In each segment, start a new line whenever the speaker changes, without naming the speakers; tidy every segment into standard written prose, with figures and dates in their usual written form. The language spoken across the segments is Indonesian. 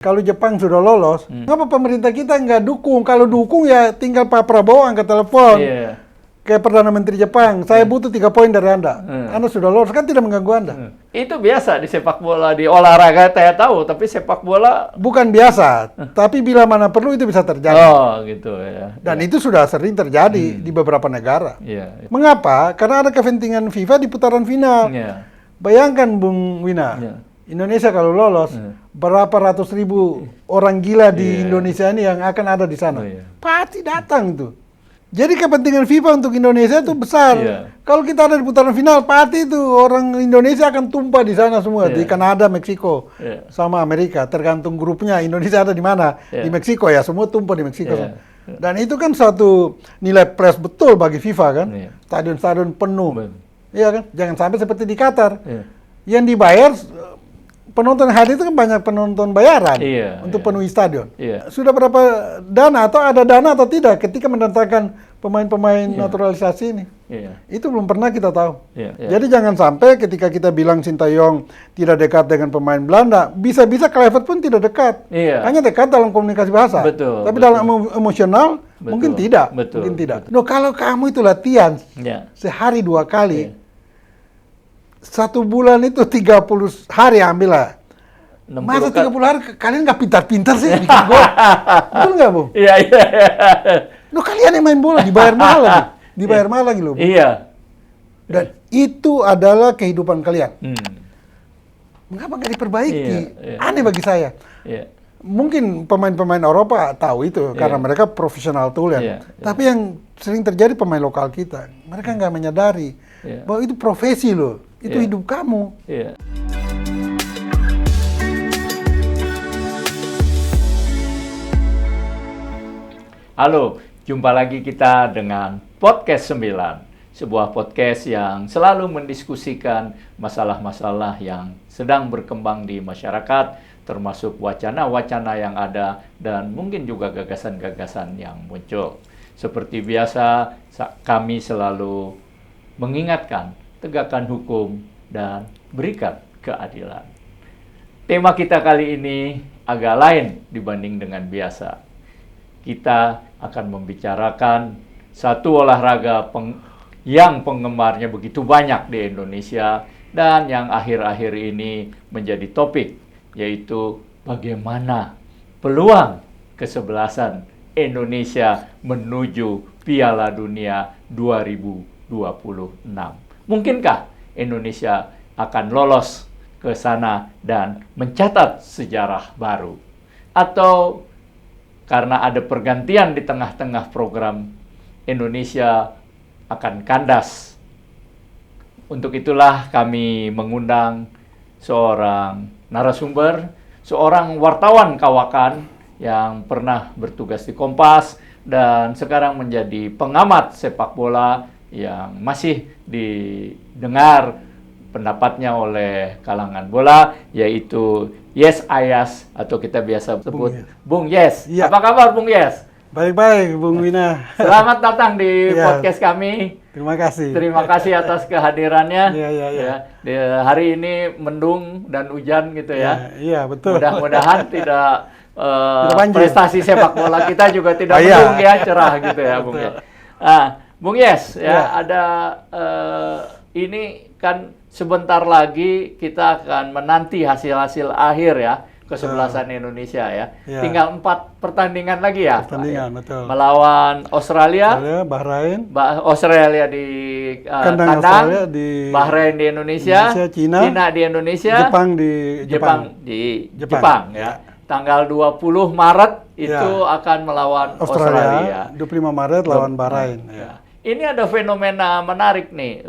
Kalau Jepang sudah lolos, kenapa pemerintah kita nggak dukung? Kalau dukung ya tinggal Pak Prabowo angkat telepon. Kayak Perdana Menteri Jepang, saya butuh 3 poin dari Anda. Anda sudah lolos, kan tidak mengganggu Anda.
Itu biasa di sepak bola, di olahraga saya tahu, tapi sepak bola...
Bukan biasa, tapi bila mana perlu itu bisa terjadi.
Oh, gitu ya.
Dan itu sudah sering terjadi di beberapa negara. Mengapa? Karena ada kepentingan FIFA di putaran final. Bayangkan Bung Wina, Indonesia kalau lolos, berapa ratus ribu orang gila di Indonesia ini yang akan ada di sana. Pasti datang tuh. Jadi kepentingan FIFA untuk Indonesia itu besar. Kalau kita ada di putaran final, pasti itu orang Indonesia akan tumpah di sana semua. Di Kanada, Meksiko, sama Amerika. Tergantung grupnya Indonesia ada di mana. Di Meksiko ya, semua tumpah di Meksiko. Dan itu kan suatu nilai plus betul bagi FIFA kan. Stadion-stadion penuh. Iya kan? Jangan sampai seperti di Qatar. Yang dibayar, penonton hadir itu kan banyak penonton bayaran untuk penuhi stadion. Sudah berapa dana atau ada dana atau tidak ketika mendatangkan pemain-pemain naturalisasi ini? Itu belum pernah kita tahu. Jadi jangan sampai ketika kita bilang Sintayong tidak dekat dengan pemain Belanda, bisa-bisa Kluivert pun tidak dekat. Hanya dekat dalam komunikasi bahasa. Tapi dalam emosional mungkin tidak. Mungkin tidak. No, kalau kamu itu latihan sehari 2 kali, 1 bulan itu 30 hari ambillah. Masa 30 hari kalian nggak pintar-pintar sih bikin gol? Betul nggak, Bu?
Iya.
Loh, kalian yang main bola dibayar mahal lagi. Dibayar mahal lagi loh, Bu.
Iya.
Dan itu adalah kehidupan kalian. Mengapa nggak diperbaiki? Aneh bagi saya. Mungkin pemain-pemain Eropa tahu itu karena mereka profesional tulen. Tapi yang sering terjadi pemain lokal kita, mereka nggak menyadari bahwa itu profesi loh. Itu hidup kamu.
Halo, jumpa lagi kita dengan Podcast 9. Sebuah podcast yang selalu mendiskusikan masalah-masalah yang sedang berkembang di masyarakat, termasuk wacana-wacana yang ada dan mungkin juga gagasan-gagasan yang muncul. Seperti biasa, kami selalu mengingatkan, tegakkan hukum, dan berikan keadilan. Tema kita kali ini agak lain dibanding dengan biasa. Kita akan membicarakan satu olahraga yang penggemarnya begitu banyak di Indonesia dan yang akhir-akhir ini menjadi topik, yaitu bagaimana peluang kesebelasan Indonesia menuju Piala Dunia 2026. Mungkinkah Indonesia akan lolos ke sana dan mencatat sejarah baru? Atau karena ada pergantian di tengah-tengah program, Indonesia akan kandas? Untuk itulah kami mengundang seorang narasumber, seorang wartawan kawakan yang pernah bertugas di Kompas dan sekarang menjadi pengamat sepak bola yang masih didengar pendapatnya oleh kalangan bola, yaitu Yes Ayas, atau kita biasa sebut Bung Yes. Apa kabar Bung Yes?
Baik-baik Bung Wina.
Selamat datang di podcast kami.
Terima kasih.
Terima kasih atas kehadirannya. Di hari ini mendung dan hujan gitu ya.
Iya, betul.
Mudah-mudahan tidak prestasi sepak bola kita juga tidak mendung ya, cerah gitu ya Bung Yes. Bung Yes, ada ini kan sebentar lagi kita akan menanti hasil-hasil akhir ya, kesebelasan Indonesia ya. Tinggal 4 pertandingan lagi ya.
Betul.
Melawan Australia,
Bahrain,
Australia di kandang,
Australia di
Bahrain di Indonesia, Cina di Indonesia,
Jepang
di Jepang ya. Tanggal 20 Maret itu akan melawan Australia.
25 Maret lawan Bahrain.
Ini ada fenomena menarik nih.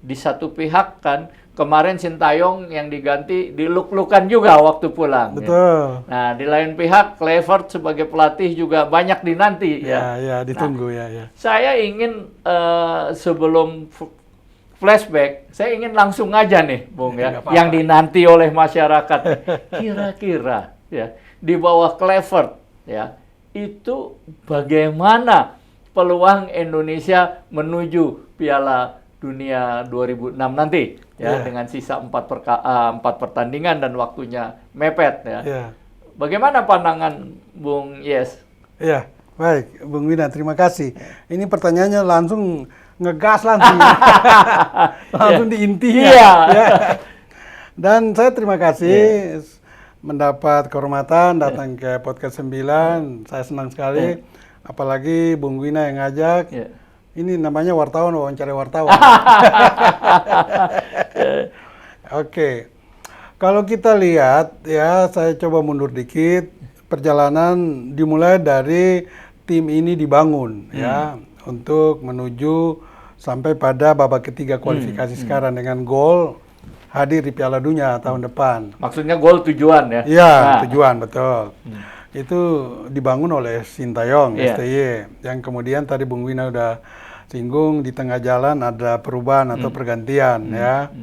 Di satu pihak kan kemarin Sintayong yang diganti diluk-lukan juga waktu pulang.
Betul.
Ya. Nah, di lain pihak Kluivert sebagai pelatih juga banyak dinanti ya.
Ditunggu
Saya ingin sebelum flashback, saya ingin langsung aja nih, Bung ya, yang dinanti oleh masyarakat. Kira-kira ya di bawah Kluivert ya, itu bagaimana peluang Indonesia menuju Piala Dunia 2006 nanti ya, dengan sisa 4 pertandingan dan waktunya mepet ya. Bagaimana pandangan Bung Yes?
Iya, baik, Bung Wina, terima kasih. Ini pertanyaannya langsung ngegas langsung, langsung di intinya. Ya. Dan saya terima kasih mendapat kehormatan datang ke Podcast 9. Saya senang sekali, apalagi Bung Wina yang ngajak. Ini namanya wartawan, wawancara wartawan. Oke. Kalau kita lihat, ya saya coba mundur dikit. Perjalanan dimulai dari tim ini dibangun, ya, untuk menuju sampai pada babak ketiga kualifikasi sekarang dengan gol hadir di Piala Dunia tahun depan.
Maksudnya gol tujuan ya?
Iya, tujuan, betul. Itu dibangun oleh Sintayong, STY, yang kemudian tadi Bung Wina udah singgung di tengah jalan ada perubahan atau pergantian, ya.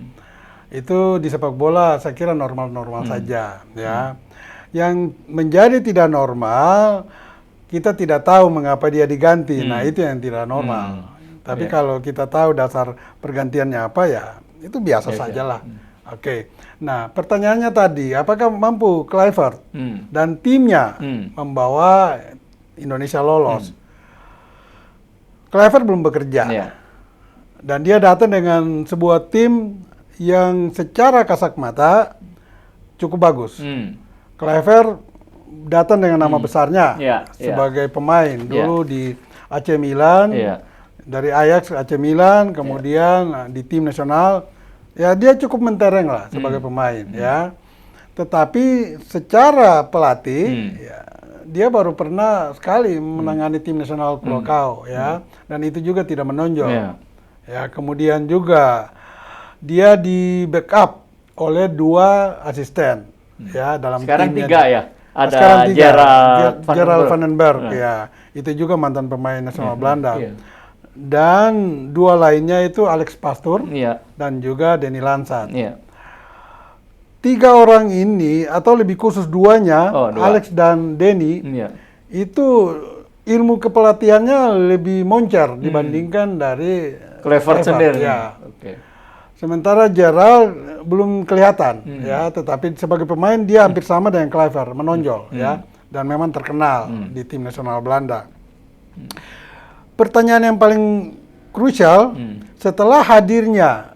Itu di sepak bola saya kira normal-normal saja, ya. Yang menjadi tidak normal, kita tidak tahu mengapa dia diganti. Nah, itu yang tidak normal. Tapi kalau kita tahu dasar pergantiannya apa, ya itu biasa sajalah. Oke. Nah, pertanyaannya tadi, apakah mampu Kluivert dan timnya membawa Indonesia lolos? Kluivert belum bekerja. Dan dia datang dengan sebuah tim yang secara kasat mata cukup bagus. Kluivert datang dengan nama besarnya sebagai pemain. Dulu di AC Milan, dari Ajax ke AC Milan, kemudian di tim nasional. Ya dia cukup mentereng lah sebagai pemain, ya. Tetapi secara pelatih, ya, dia baru pernah sekali menangani tim nasional Curaçao, ya. Dan itu juga tidak menonjol. Ya, kemudian juga dia di backup oleh 2 asisten. Ya, dalam
sekarang
timnya.
3 ya? Ada
sekarang 3.
Gerald
Vandenberg, ya. Itu juga mantan pemain nasional Belanda. Dan 2 lainnya itu Alex Pastoor dan juga Denny Lansat. 3 orang ini, atau lebih khusus 2-nya, Alex dan Denny, itu ilmu kepelatihannya lebih moncer dibandingkan dari
Kluivert sendiri.
Ya. Sementara Gerald belum kelihatan, ya, tetapi sebagai pemain dia hampir sama dengan Kluivert, menonjol, ya, dan memang terkenal di tim nasional Belanda. Pertanyaan yang paling krusial, setelah hadirnya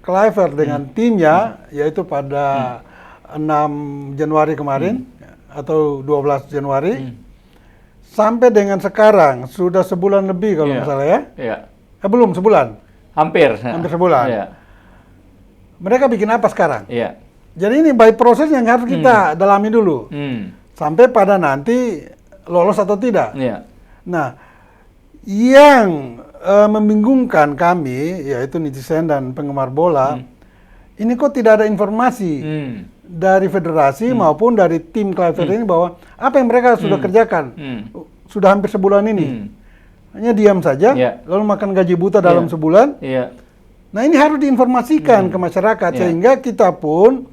Kluivert dengan timnya, yaitu pada 6 Januari kemarin, atau 12 Januari, sampai dengan sekarang, sudah sebulan lebih kalau nggak salah, ya? Belum, sebulan. Hampir sebulan. Mereka bikin apa sekarang? Jadi ini by proses yang harus kita dalami dulu. Sampai pada nanti lolos atau tidak. Nah, yang membingungkan kami, yaitu netizen dan penggemar bola, ini kok tidak ada informasi dari federasi maupun dari tim Kluivert ini bahwa apa yang mereka sudah kerjakan sudah hampir sebulan ini. Hanya diam saja, lalu makan gaji buta dalam sebulan. Nah, ini harus diinformasikan ke masyarakat sehingga kita pun,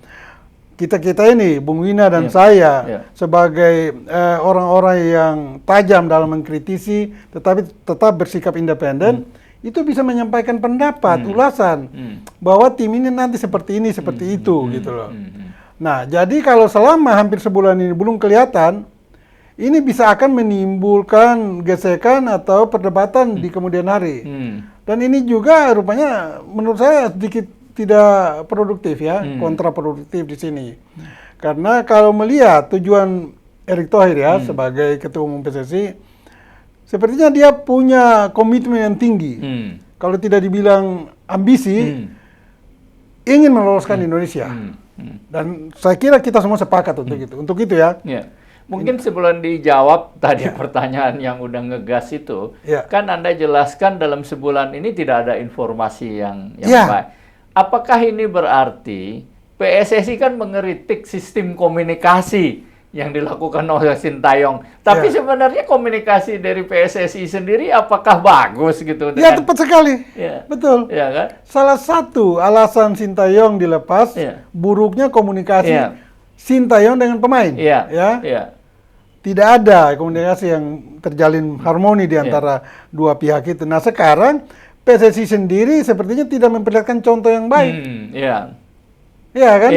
kita ini, Bung Wina dan saya, sebagai orang-orang yang tajam dalam mengkritisi, tetapi tetap bersikap independen, itu bisa menyampaikan pendapat, ulasan, bahwa tim ini nanti seperti ini, seperti itu, gitu loh. Nah, jadi kalau selama hampir sebulan ini belum kelihatan, ini bisa akan menimbulkan gesekan atau perdebatan di kemudian hari. Dan ini juga rupanya menurut saya sedikit tidak produktif, ya, kontraproduktif di sini. Karena kalau melihat tujuan Erick Thohir, ya, sebagai Ketua Umum PSSI, sepertinya dia punya komitmen yang tinggi. Kalau tidak dibilang ambisi, ingin meloloskan Indonesia. Dan saya kira kita semua sepakat untuk itu. Untuk itu, ya.
Mungkin sebelum dijawab tadi pertanyaan yang udah ngegas itu, kan Anda jelaskan dalam sebulan ini tidak ada informasi yang baik. Apakah ini berarti PSSI kan mengeritik sistem komunikasi yang dilakukan oleh Sintayong? Tapi sebenarnya komunikasi dari PSSI sendiri apakah bagus gitu?
Ya, tepat sekali. Betul.
Ya, kan?
Salah satu alasan Sintayong dilepas, buruknya komunikasi Sintayong dengan pemain. Tidak ada komunikasi yang terjalin harmoni di antara dua pihak itu. Nah, sekarang PSSI sendiri sepertinya tidak memperlihatkan contoh yang baik. Iya kan?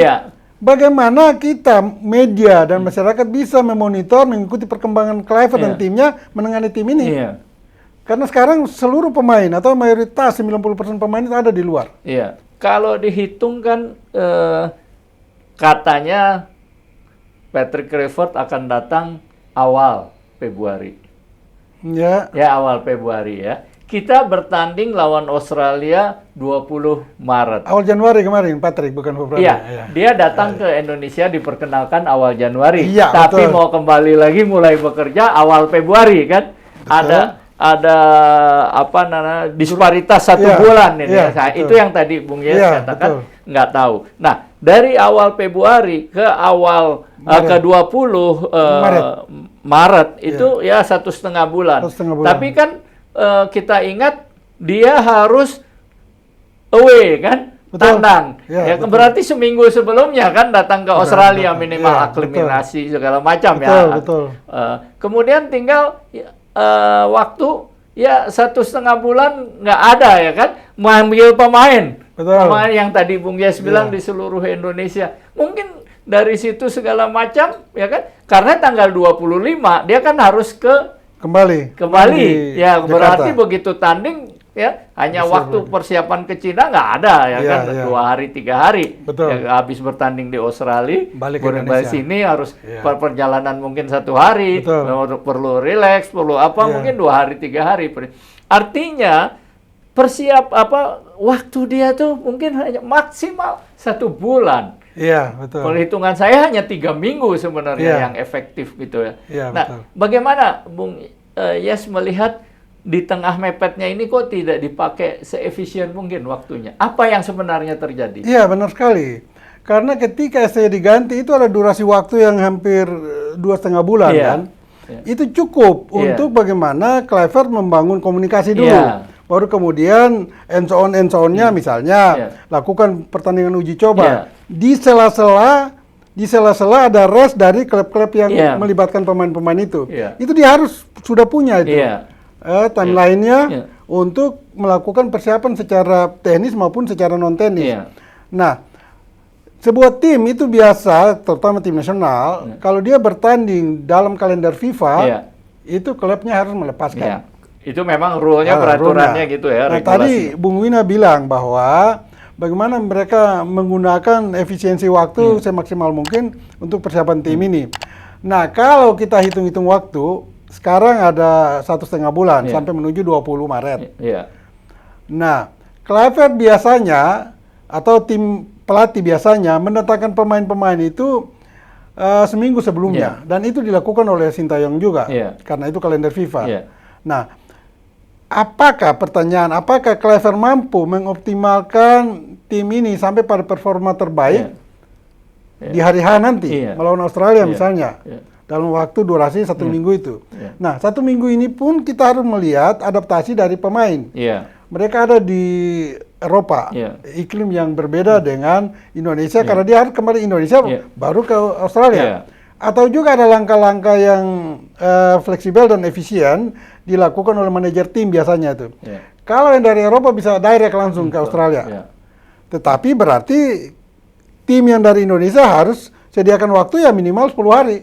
bagaimana kita media dan masyarakat bisa memonitor, mengikuti perkembangan Kluivert dan timnya menangani tim ini. Karena sekarang seluruh pemain atau mayoritas 90% pemain itu ada di luar.
Iya. Kalau dihitung kan katanya Patrick Kluivert akan datang awal Februari. Ya, awal Februari ya. Kita bertanding lawan Australia 20 Maret.
Awal Januari kemarin, Patrick, bukan Februari.
Iya, dia datang ke Indonesia diperkenalkan awal Januari. Iya, tapi betul. Mau kembali lagi mulai bekerja awal Februari kan. Betul. Ada apa namanya disparitas 1 bulan ini. Nah, itu yang tadi Bung Yes katakan nggak tahu. Nah, dari awal Februari ke awal ke 20 Maret itu ya 1,5 bulan. Tapi kan kita ingat dia harus away kan, tandang. Ya berarti seminggu sebelumnya kan datang ke Australia minimal aklimatasi segala macam ya. Kemudian tinggal waktu ya 1,5 bulan nggak ada ya kan, mengambil pemain yang tadi Bung Yes bilang di seluruh Indonesia. Mungkin dari situ segala macam ya kan, karena tanggal 25 dia kan harus kembali ya Jakarta. Berarti begitu tanding ya hanya waktu persiapan ke Cina nggak ada ya kan 2 hari 3 hari. Ya, habis bertanding di Australia balik sini harus perjalanan mungkin 1 hari, perlu relax, perlu apa mungkin 2 hari 3 hari. Artinya waktu dia tuh mungkin hanya maksimal 1 bulan.
Iya, betul.
Perhitungan saya hanya 3 minggu sebenarnya yang efektif gitu ya. Nah, bagaimana Bung Yes melihat di tengah mepetnya ini kok tidak dipakai seefisien mungkin waktunya? Apa yang sebenarnya terjadi?
Iya, benar sekali. Karena ketika STY diganti itu ada durasi waktu yang hampir 2,5 bulan kan. Itu cukup untuk bagaimana Kluivert membangun komunikasi dulu. Baru kemudian end on-nya misalnya lakukan pertandingan uji coba. Di sela-sela ada rest dari klub-klub yang melibatkan pemain-pemain itu. Itu dia harus sudah punya itu. Timeline-nya untuk melakukan persiapan secara teknis maupun secara non-teknis. Nah, sebuah tim itu biasa, terutama tim nasional, kalau dia bertanding dalam kalender FIFA, itu klubnya harus melepaskan.
Itu memang rule-nya, peraturannya gitu ya.
Nah, tadi Bung Wina bilang bahwa bagaimana mereka menggunakan efisiensi waktu semaksimal mungkin untuk persiapan tim ini. Nah, kalau kita hitung-hitung waktu, sekarang ada 1,5 bulan sampai menuju 20 Maret. Nah, Kluivert biasanya atau tim pelatih biasanya mendatangkan pemain-pemain itu seminggu sebelumnya, dan itu dilakukan oleh Sintayong juga, karena itu kalender FIFA. Nah, apakah Kluivert mampu mengoptimalkan tim ini sampai pada performa terbaik di hari H nanti melawan Australia misalnya? Dalam waktu durasi 1 minggu itu. Nah, 1 minggu ini pun kita harus melihat adaptasi dari pemain. Mereka ada di Eropa, iklim yang berbeda dengan Indonesia, karena dia harus kembali Indonesia baru ke Australia. Atau juga ada langkah-langkah yang fleksibel dan efisien dilakukan oleh manajer tim biasanya itu. Kalau yang dari Eropa bisa direct langsung ke Australia. Tetapi berarti tim yang dari Indonesia harus sediakan waktu ya minimal 10 hari.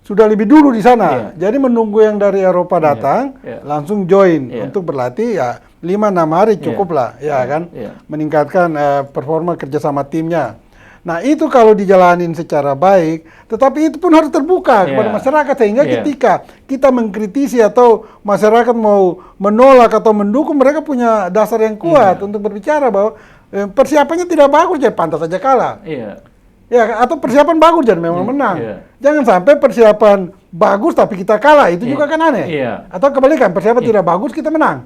Sudah lebih dulu di sana. Jadi menunggu yang dari Eropa datang, langsung join untuk berlatih ya 5-6 hari cukup lah, kan? Meningkatkan performa kerjasama timnya. Nah, itu kalau dijalanin secara baik, tetapi itu pun harus terbuka kepada masyarakat, sehingga ketika kita mengkritisi atau masyarakat mau menolak atau mendukung, mereka punya dasar yang kuat untuk berbicara bahwa persiapannya tidak bagus, jadi pantas saja kalah. Ya, atau persiapan bagus dan memang menang. Jangan sampai persiapan bagus tapi kita kalah, itu juga kan aneh. Atau kebalikan, persiapan tidak bagus kita menang.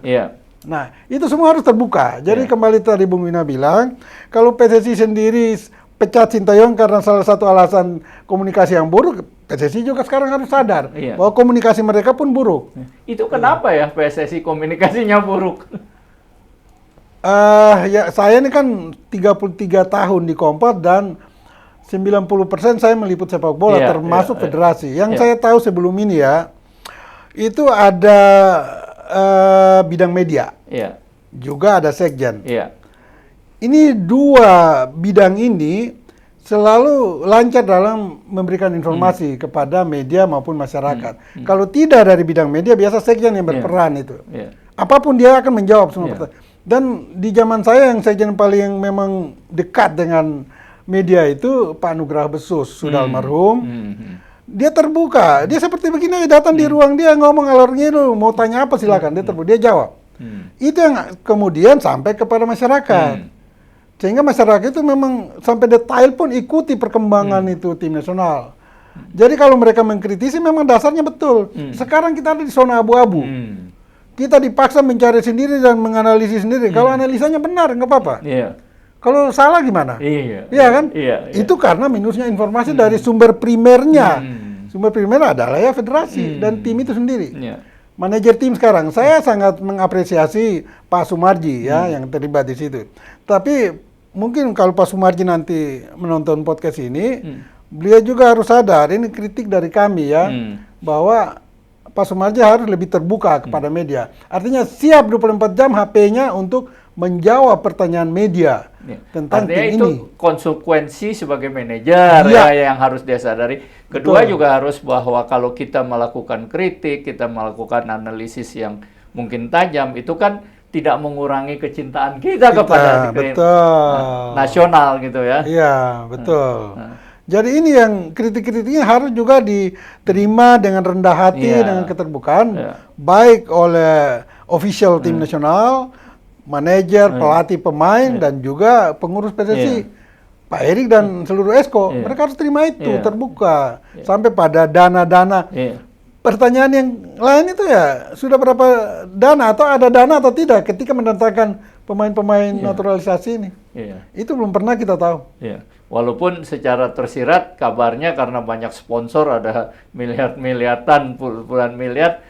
Nah, itu semua harus terbuka. Jadi kembali tadi Bung Wina bilang, kalau PSSI sendiri pecat Sintayong karena salah satu alasan komunikasi yang buruk, PSSI juga sekarang harus sadar bahwa komunikasi mereka pun buruk.
Itu kenapa ya PSSI komunikasinya buruk?
Ya, saya ini kan 33 tahun di Kompas dan 90% saya meliput sepak bola, termasuk federasi. Yang saya tahu sebelum ini ya, itu ada bidang media, juga ada sekjen. Ini 2 bidang ini selalu lancar dalam memberikan informasi kepada media maupun masyarakat. Kalau tidak dari bidang media, biasa sekjen yang berperan itu. Apapun dia akan menjawab semua pertanyaan. Dan di zaman saya yang sekjen paling memang dekat dengan media itu Pak Nugraha Besus, sudah almarhum. Dia terbuka, dia seperti begini, datang di ruang dia ngomong alor ngidul, mau tanya apa silakan, dia terbuka, dia jawab. Itu yang kemudian sampai kepada masyarakat. Sehingga masyarakat itu memang sampai detail pun ikuti perkembangan itu tim nasional. Jadi kalau mereka mengkritisi memang dasarnya betul. Sekarang kita ada di zona abu-abu. Kita dipaksa mencari sendiri dan menganalisis sendiri. Kalau analisanya benar, nggak apa-apa. Kalau salah gimana? Iya kan? Itu karena minusnya informasi dari sumber primernya. Sumber primer adalah ya federasi dan tim itu sendiri. Manajer tim sekarang, saya sangat mengapresiasi Pak Sumarji ya yang terlibat di situ. Tapi mungkin kalau Pak Sumarji nanti menonton podcast ini, beliau juga harus sadar ini kritik dari kami ya, bahwa Pak Sumarji harus lebih terbuka kepada media. Artinya siap 24 jam HP-nya untuk menjawab pertanyaan media tentang
artinya
tim
itu
ini.
Konsekuensi sebagai manajer yang harus dia sadari. Kedua juga harus bahwa kalau kita melakukan kritik, kita melakukan analisis yang mungkin tajam, itu kan tidak mengurangi kecintaan kita kepada nasional gitu ya. Iya,
betul. Jadi ini yang kritik-kritiknya harus juga diterima dengan rendah hati, dengan keterbukaan, baik oleh official tim nasional, manajer, pelatih pemain, dan juga pengurus PSSI, Pak Erik dan seluruh Esko. Mereka harus terima itu, terbuka. Sampai pada dana-dana. Pertanyaan yang lain itu ya, sudah berapa dana, atau ada dana atau tidak ketika mendatangkan pemain-pemain naturalisasi ini. Itu belum pernah kita tahu.
Walaupun secara tersirat kabarnya karena banyak sponsor, ada miliar-miliaran, puluhan miliar,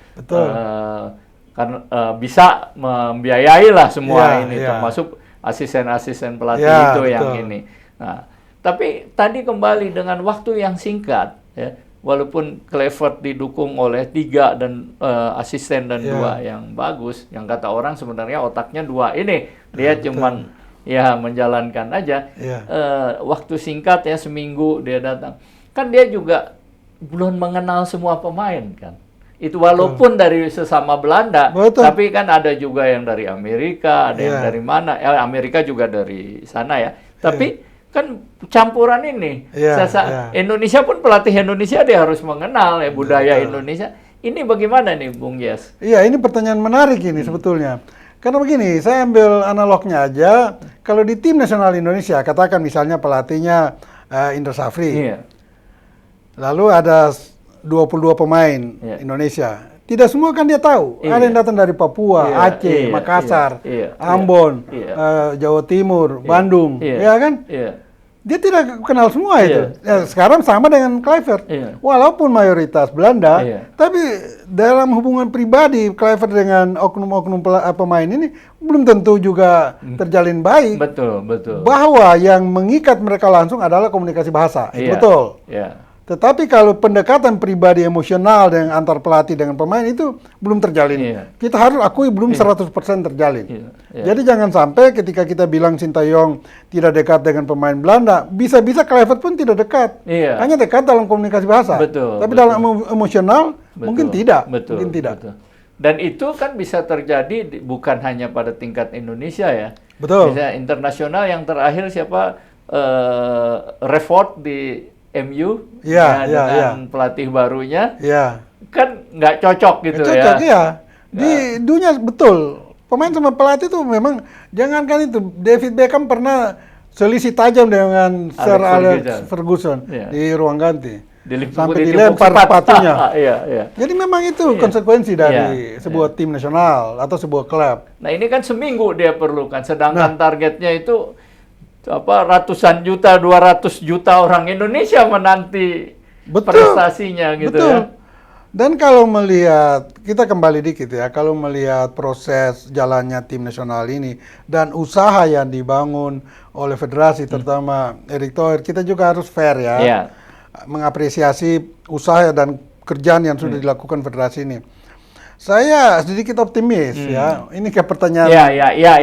kan bisa membiayai lah semua ini, termasuk asisten-asisten pelatih itu yang ini. Nah, tapi tadi kembali dengan waktu yang singkat, ya, walaupun Kluivert didukung oleh 3 dan asisten dan 2 yang bagus, yang kata orang sebenarnya otaknya 2 ini, dia cuman menjalankan aja. Waktu singkat ya, seminggu dia datang, kan dia juga belum mengenal semua pemain kan. Itu walaupun dari sesama Belanda, tapi kan ada juga yang dari Amerika, ada yang dari mana? Amerika juga dari sana ya. Tapi kan campuran ini. Indonesia pun, pelatih Indonesia dia harus mengenal ya budaya Indonesia. Ini bagaimana nih, Bung Yes?
Iya, ini pertanyaan menarik ini sebetulnya. Karena begini, saya ambil analognya aja. Kalau di tim nasional Indonesia, katakan misalnya pelatihnya Indra Safri. Lalu ada 22 pemain Indonesia. Tidak semua kan dia tahu. Ada yang datang dari Papua, Aceh, Makassar, Ambon, Jawa Timur, Bandung, ya kan? Dia tidak kenal semua itu. Sekarang sama dengan Kluivert. Walaupun mayoritas Belanda, tapi dalam hubungan pribadi Kluivert dengan oknum-oknum pemain ini belum tentu juga terjalin baik.
Betul.
Bahwa yang mengikat mereka langsung adalah komunikasi bahasa. Itu betul. Tetapi kalau pendekatan pribadi emosional dengan antar pelatih dengan pemain itu belum terjalin. Kita harus akui belum 100% terjalin. Jadi jangan sampai ketika kita bilang Sintayong tidak dekat dengan pemain Belanda, bisa-bisa Kluivert pun tidak dekat. Hanya dekat dalam komunikasi bahasa. Tapi dalam emosional mungkin tidak. Mungkin tidak.
Dan itu kan bisa terjadi bukan hanya pada tingkat Indonesia ya. Bisa internasional. Yang terakhir siapa? Reffort di MU dengan pelatih barunya, kan nggak cocok gitu ya.
Di dunia betul, pemain sama pelatih itu memang, jangankan itu, David Beckham pernah selisih tajam dengan Sir Alex Ferguson di ruang ganti. Sampai dilempar sepatunya. Jadi memang itu konsekuensi dari sebuah tim nasional atau sebuah klub.
Nah ini kan seminggu dia perlukan, sedangkan targetnya itu ratusan juta, 200 juta orang Indonesia menanti prestasinya gitu ya.
Dan kalau melihat, kita kembali dikit ya, kalau melihat proses jalannya tim nasional ini dan usaha yang dibangun oleh federasi, terutama Erick Thohir, kita juga harus fair ya, mengapresiasi usaha dan kerjaan yang sudah dilakukan federasi ini. Saya sedikit optimis ya, ini kayak pertanyaan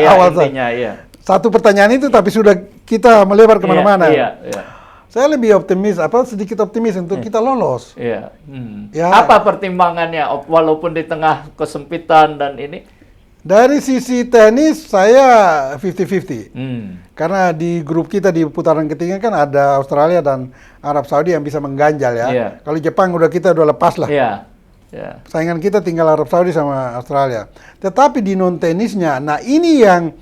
awal intinya, satu pertanyaan itu tapi sudah kita melebar kemana-mana. Saya lebih sedikit optimis untuk kita lolos.
Iya. Ya. Apa pertimbangannya walaupun di tengah kesempitan dan ini?
Dari sisi tenis saya 50-50. Karena di grup kita di putaran ketiga kan ada Australia dan Arab Saudi yang bisa mengganjal ya. Yeah. Kalau Jepang kita udah lepas lah.
Yeah. Yeah.
Saingan kita tinggal Arab Saudi sama Australia. Tetapi di non tenisnya, nah ini yang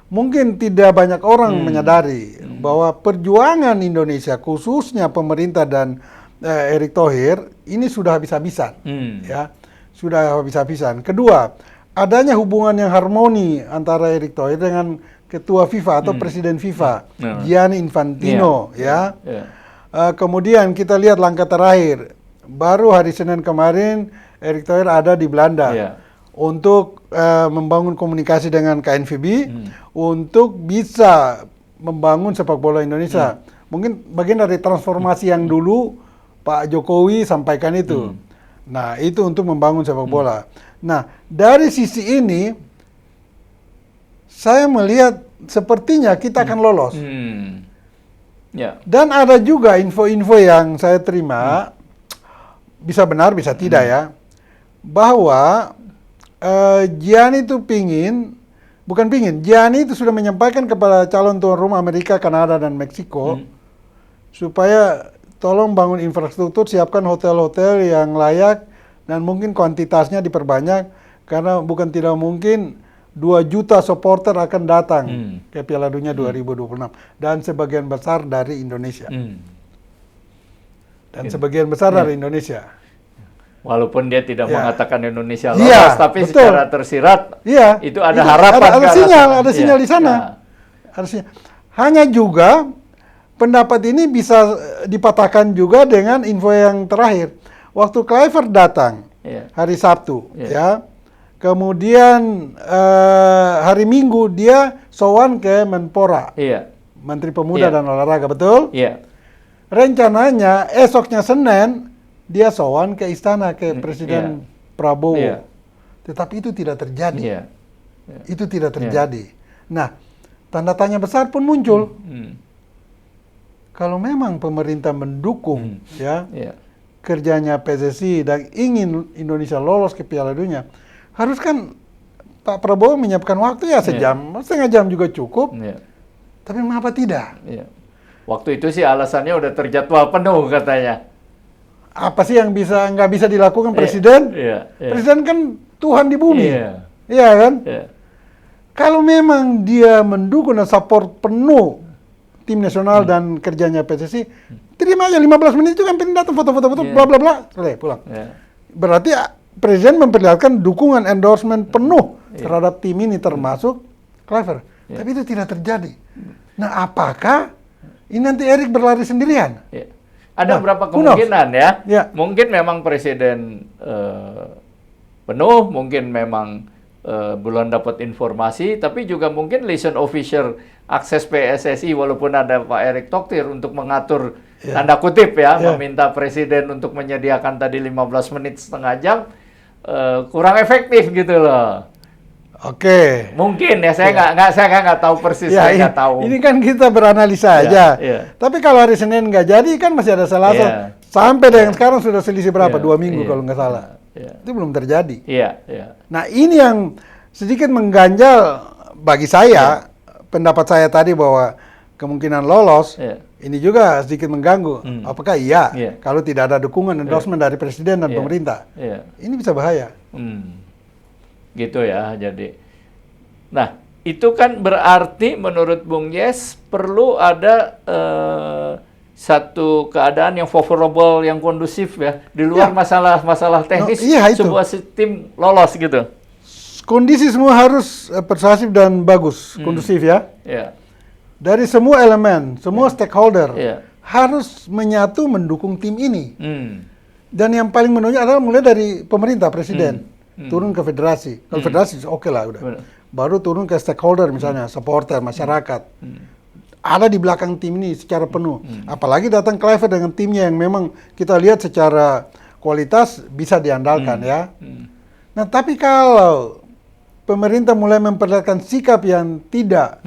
mungkin tidak banyak orang menyadari bahwa perjuangan Indonesia khususnya pemerintah dan Erick Thohir ini sudah habis-habisan, ya sudah habis-habisan. Kedua, adanya hubungan yang harmoni antara Erick Thohir dengan Ketua FIFA atau Presiden FIFA, Gianni Infantino, kemudian kita lihat langkah terakhir, baru hari Senin kemarin Erick Thohir ada di Belanda. Untuk membangun komunikasi dengan KNVB, untuk bisa membangun sepak bola Indonesia. Mungkin bagian dari transformasi yang dulu Pak Jokowi sampaikan itu. Nah, itu untuk membangun sepak bola. Nah, dari sisi ini, saya melihat sepertinya kita akan lolos. Dan ada juga info-info yang saya terima, bisa benar, bisa tidak ya, bahwa Gianni itu Gianni itu sudah menyampaikan kepada calon tuan rumah Amerika, Kanada, dan Meksiko supaya tolong bangun infrastruktur, siapkan hotel-hotel yang layak, dan mungkin kuantitasnya diperbanyak, karena bukan tidak mungkin 2 juta supporter akan datang ke Piala Dunia 2026, dan sebagian besar dari Indonesia. Sebagian besar dari Indonesia.
Walaupun dia tidak mengatakan Indonesia lolos, tapi betul. Secara tersirat itu ada harapan.
Ada sinyal di sana. Hanya juga pendapat ini bisa dipatahkan juga dengan info yang terakhir. Waktu Kluivert datang hari Sabtu, kemudian hari Minggu dia sowan ke Menpora, Menteri Pemuda dan Olahraga, betul? Rencananya esoknya Senin dia sowan ke istana, ke Presiden Prabowo. Tetapi itu tidak terjadi. Itu tidak terjadi. Nah, tanda tanya besar pun muncul. Kalau memang pemerintah mendukung kerjanya PSSI dan ingin Indonesia lolos ke Piala Dunia, harus kan Pak Prabowo menyiapkan waktu sejam, setengah jam juga cukup. Tapi mengapa tidak?
Waktu itu sih alasannya udah terjadwal penuh katanya.
Apa sih yang nggak bisa dilakukan Presiden? Presiden kan Tuhan di bumi, iya kan? Kalau memang dia mendukung dan support penuh tim nasional dan kerjanya PSSI, terima aja 15 menit itu kan pengen datang foto-foto, bla bla bla, selesai pulang. Berarti Presiden memperlihatkan dukungan endorsement penuh terhadap tim ini termasuk Kluivert. Tapi itu tidak terjadi. Nah, apakah ini nanti Erick berlari sendirian?
Ada berapa kemungkinan ya? Mungkin memang Presiden penuh, mungkin memang belum dapat informasi, tapi juga mungkin liaison officer akses PSSI, walaupun ada Pak Erick Thohir untuk mengatur, tanda kutip meminta Presiden untuk menyediakan tadi 15 menit setengah jam, kurang efektif gitu loh.
Oke.
Mungkin ya, saya nggak tahu persis, saya nggak tahu.
Ini kan kita beranalisa aja. Tapi kalau hari Senin nggak jadi kan masih ada Selasa. Sampai dengan sekarang sudah selisih berapa? 2 minggu kalau nggak salah. Itu belum terjadi. Nah, ini yang sedikit mengganjal bagi saya. Pendapat saya tadi bahwa kemungkinan lolos ini juga sedikit mengganggu. Apakah kalau tidak ada dukungan endorsement dari Presiden dan pemerintah? Ini bisa bahaya.
Gitu ya, jadi. Nah, itu kan berarti menurut Bung Yes perlu ada satu keadaan yang favorable, yang kondusif ya, di luar masalah teknis, sebuah tim lolos gitu.
Kondisi semua harus persuasif dan bagus, kondusif ya. Dari semua elemen, semua stakeholder harus menyatu mendukung tim ini. Dan yang paling menonjol adalah mulai dari pemerintah, Presiden. Turun ke federasi. Kalau federasi oke lah udah. Baru turun ke stakeholder misalnya, supporter, masyarakat. Ada di belakang tim ini secara penuh. Apalagi datang Kluivert dengan timnya yang memang kita lihat secara kualitas bisa diandalkan ya. Nah, tapi kalau pemerintah mulai memperlihatkan sikap yang tidak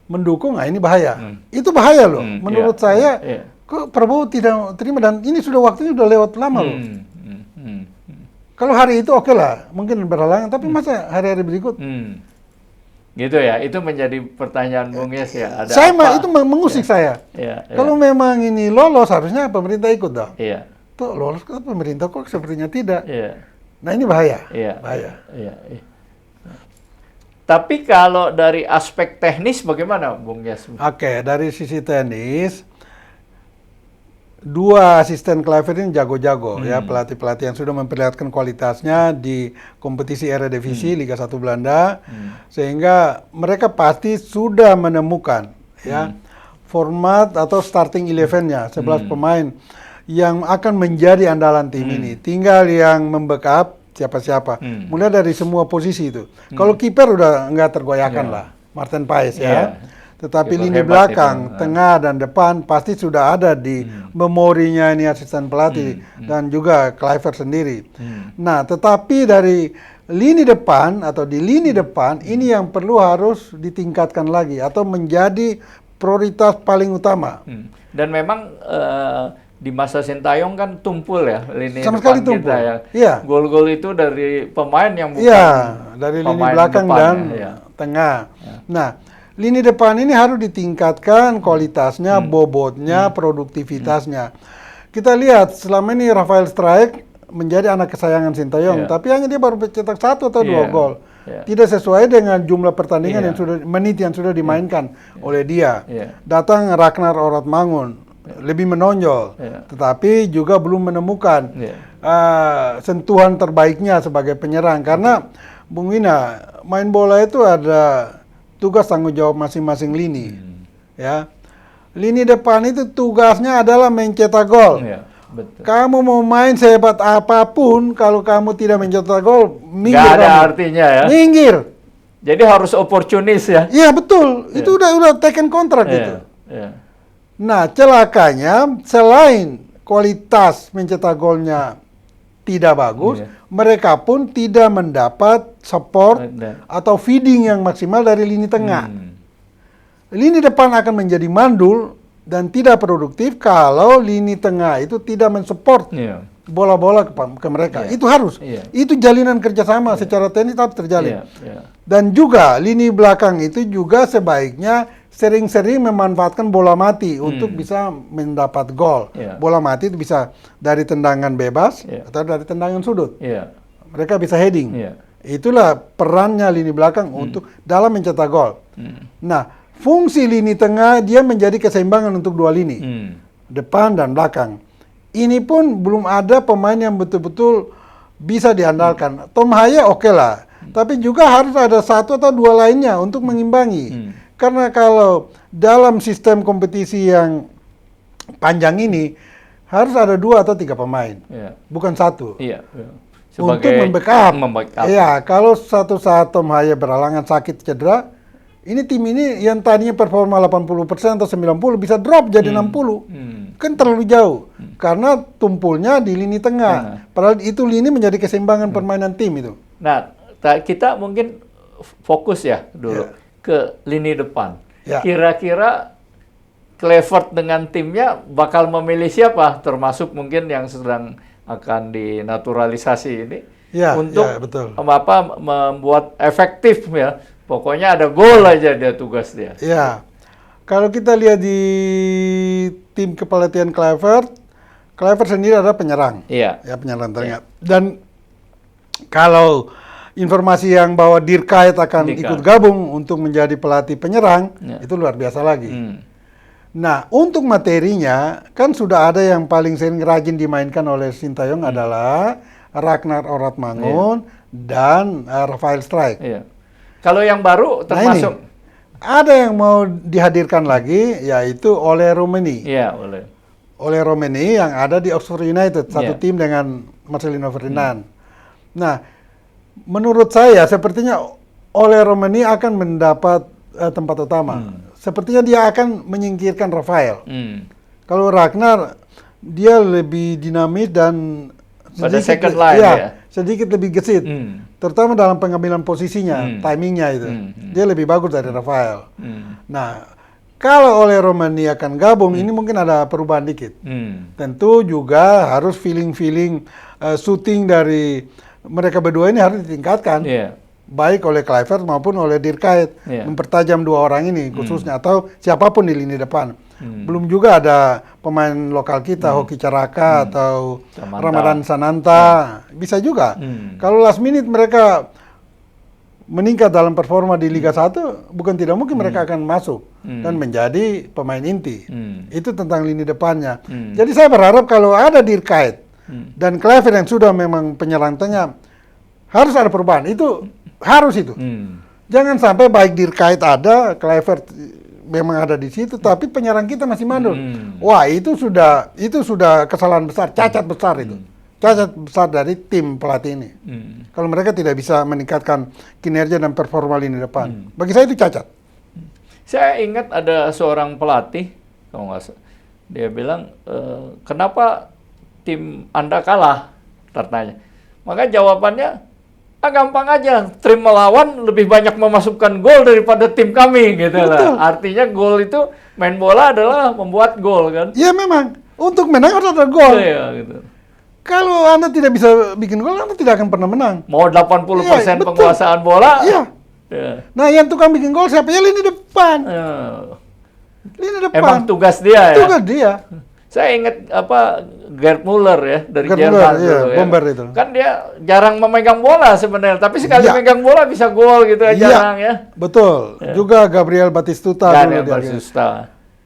mendukung, ini bahaya. Itu bahaya loh. Menurut saya, kok Prabowo tidak terima, dan ini sudah waktunya udah lewat lama loh. Kalau hari itu oke lah, mungkin berhalangan, tapi masa hari-hari berikut?
Gitu ya, itu menjadi pertanyaan Bung Yes ya. Ada
saya
apa?
itu mengusik saya. Kalau memang ini lolos, harusnya pemerintah ikut dong. Tuh lolos ke pemerintah kok sepertinya tidak. Nah ini bahaya. Bahaya.
Tapi kalau dari aspek teknis bagaimana, Bung Yes?
Oke, dari sisi teknis, dua asisten Kluivert ini jago-jago ya, pelatih-pelatih yang sudah memperlihatkan kualitasnya di kompetisi Eredivisie Liga 1 Belanda, sehingga mereka pasti sudah menemukan ya format atau starting 11-nya, 11 pemain yang akan menjadi andalan tim ini. Tinggal yang membackup siapa-siapa. Mulai dari semua posisi itu. Kalau kiper udah nggak tergoyahkan lah, Maarten Paes ya. Tetapi lini belakang, tengah, dan depan pasti sudah ada di memorinya ini asisten pelatih dan juga Kluivert sendiri. Nah, tetapi dari lini depan atau di lini depan ini yang perlu harus ditingkatkan lagi atau menjadi prioritas paling utama.
Dan memang di masa Sintayong kan tumpul ya lini
sama
depan
sekali tumpul.
Kita ya. Gol-gol itu dari pemain yang bukan
dari lini belakang dan tengah. Nah, lini depan ini harus ditingkatkan kualitasnya, bobotnya, produktivitasnya. Kita lihat selama ini Rafael Struijk menjadi anak kesayangan Sintayong, tapi hanya dia baru cetak 1 atau 2 gol. Tidak sesuai dengan jumlah pertandingan yang sudah menit yang sudah dimainkan oleh dia. Datang Ragnar Oratmangun, lebih menonjol, tetapi juga belum menemukan sentuhan terbaiknya sebagai penyerang. Karena Bung Wina, main bola itu ada tugas tanggung jawab masing-masing lini. Ya, lini depan itu tugasnya adalah mencetak gol. Betul. Kamu mau main sehebat apapun, kalau kamu tidak mencetak gol, minggir.
Gak ada artinya ya.
Minggir.
Jadi harus oportunis ya.
Iya betul. Itu udah taken kontrak gitu. Nah, celakanya selain kualitas mencetak golnya tidak bagus, mereka pun tidak mendapat support atau feeding yang maksimal dari lini tengah. Lini depan akan menjadi mandul dan tidak produktif kalau lini tengah itu tidak mensupport bola-bola ke mereka. Itu harus. Itu jalinan kerjasama secara teknis harus terjalin. Dan juga lini belakang itu juga sebaiknya sering-sering memanfaatkan bola mati untuk bisa mendapat gol. Bola mati itu bisa dari tendangan bebas atau dari tendangan sudut. Mereka bisa heading. Itulah perannya lini belakang untuk dalam mencetak gol. Nah, fungsi lini tengah dia menjadi keseimbangan untuk dua lini, depan dan belakang. Ini pun belum ada pemain yang betul-betul bisa diandalkan. Tom Haya oke lah, tapi juga harus ada 1 atau 2 lainnya untuk mengimbangi. Karena kalau dalam sistem kompetisi yang panjang ini harus ada 2 atau 3 pemain, bukan 1. Untuk membackup. Iya, kalau satu saat Tom Haya berhalangan sakit cedera, ini tim ini yang tadinya performa 80% atau 90 bisa drop jadi 60. Kan terlalu jauh. Karena tumpulnya di lini tengah. Padahal itu lini menjadi keseimbangan permainan tim itu.
Nah, kita mungkin fokus ya dulu ke lini depan. Kira-kira Kluivert dengan timnya bakal memilih siapa? Termasuk mungkin yang sedang akan dinaturalisasi ini untuk membuat efektif ya. Pokoknya ada gol aja dia tugas dia.
Ya, kalau kita lihat di tim kepelatihan Kluivert sendiri adalah penyerang. Ya, penyerang tengah. Dan kalau informasi yang bahwa Dirkayt akan ikut gabung untuk menjadi pelatih penyerang, itu luar biasa lagi. Nah, untuk materinya, kan sudah ada yang paling sering rajin dimainkan oleh Sintayong adalah Ragnar Oratmangun dan Rafael Struijk.
Kalau yang baru termasuk
ada yang mau dihadirkan lagi, yaitu Ole Romeni. Ole Romeni yang ada di Oxford United, satu tim dengan Marcelino Ferdinand. Nah, menurut saya sepertinya Ole Romeni akan mendapat tempat utama. Sepertinya dia akan menyingkirkan Rafael. Kalau Ragnar, dia lebih dinamis dan
pada second line
sedikit lebih gesit, terutama dalam pengambilan posisinya, timingnya itu. Dia lebih bagus dari Rafael. Nah, kalau oleh Romani akan gabung, ini mungkin ada perubahan dikit. Tentu juga harus feeling shooting dari mereka berdua ini harus ditingkatkan. Baik oleh Kluivert maupun oleh Dirk Kuyt. Mempertajam dua orang ini khususnya, atau siapapun di lini depan. Belum juga ada pemain lokal kita, Hoki Caraka atau Ramadan Sananta. Bisa juga. Kalau last minute mereka meningkat dalam performa di Liga 1, bukan tidak mungkin mereka akan masuk dan menjadi pemain inti. Itu tentang lini depannya. Jadi saya berharap kalau ada Dirk Kuyt dan Kluivert yang sudah memang penyerang tengah, harus ada perubahan. Itu harus itu. Jangan sampai baik Dirk Kuyt ada, Kluivert memang ada di situ, tapi penyerang kita masih mandul. Wah, itu sudah kesalahan besar, cacat besar itu. Cacat besar dari tim pelatih ini. Kalau mereka tidak bisa meningkatkan kinerja dan performa lini depan. Bagi saya itu cacat.
Saya ingat ada seorang pelatih, kalau nggak salah, dia bilang, kenapa tim Anda kalah? Tertanya. Maka jawabannya, gampang aja, tim melawan lebih banyak memasukkan gol daripada tim kami, gitu lah. Artinya gol itu, main bola adalah membuat gol, kan?
Ya memang, untuk menang harus ada gol.
Iya, gitu.
Kalau Anda tidak bisa bikin gol, Anda tidak akan pernah menang.
Mau 80% penguasaan bola.
Iya. Nah, yang tukang bikin gol siapa? Ya lini depan. Lini depan.
Emang tugas dia ya?
Tugas dia.
Saya ingat Gerd Müller ya, dari Jerman dulu ya.
Bomber itu.
Kan dia jarang memegang bola sebenarnya, tapi sekali memegang bola bisa gol gitu ya, jarang ya.
Betul. Juga Gabriel Batistuta.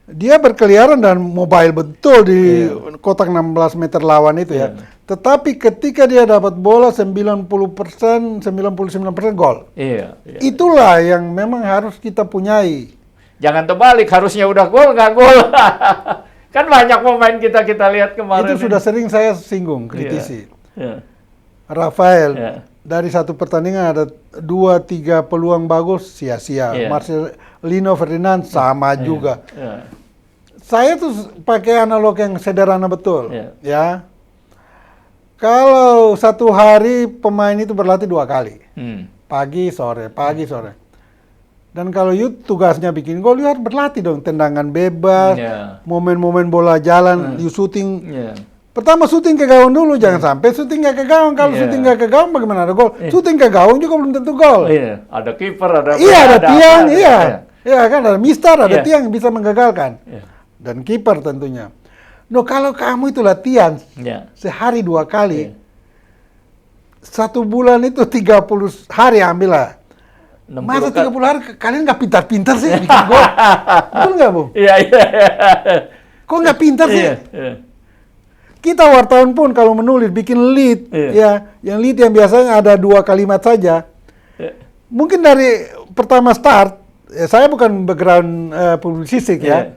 Dia berkeliaran dan mobile betul di kotak 16 meter lawan itu ya. Tetapi ketika dia dapat bola 90%, 99% gol. Itulah yang memang harus kita punyai.
Jangan terbalik, harusnya udah gol, nggak gol. Kan banyak pemain kita lihat kemarin.
Itu sudah sering saya singgung, kritisi. Rafael, dari satu pertandingan ada 2-3 peluang bagus, sia-sia. Marcelino Ferdinand sama juga. Saya tuh pakai analog yang sederhana betul. Ya. Kalau satu hari pemain itu berlatih 2 kali. Pagi, sore, pagi, sore. Dan kalau tugasnya bikin gol, harus berlatih dong. Tendangan bebas, momen-momen bola jalan, shooting. Pertama shooting ke gawang dulu, jangan sampai shooting nggak ke gawang. Kalau shooting nggak ke gawang, bagaimana ada gol? Shooting ke gawang juga belum tentu gol.
Ada kiper, ada
ada tiang, iya kan, ada mister, ada tiang yang bisa menggagalkan. Dan kiper tentunya. No, kalau kamu itu latihan sehari 2 kali, 1 bulan itu 30 hari ambillah. Masa 30 hari kalian nggak pintar-pintar sih bikin gol? Betul nggak, Bu?
Iya.
Kok nggak pintar sih? Kita wartawan pun kalau menulis, bikin lead, yang lead yang biasanya ada 2 kalimat saja. Mungkin dari pertama start, saya bukan background publisistik ya.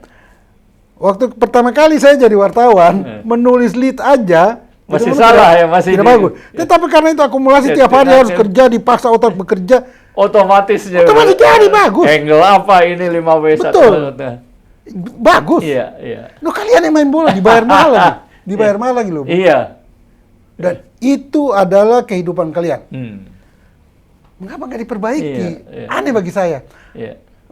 Waktu pertama kali saya jadi wartawan, menulis lead aja,
masih salah ya, masih
tidak bagus. Tetapi karena itu akumulasi tiap hari harus kerja, dipaksa otak bekerja.
Otomatis
jadi bagus.
Angle apa ini 5W1?
Betul. Bagus.
Iya.
Loh, kalian yang main bola dibayar mahal lagi. Dibayar mahal lagi loh.
Iya.
Dan itu adalah kehidupan kalian. Mengapa nggak diperbaiki? Aneh bagi saya.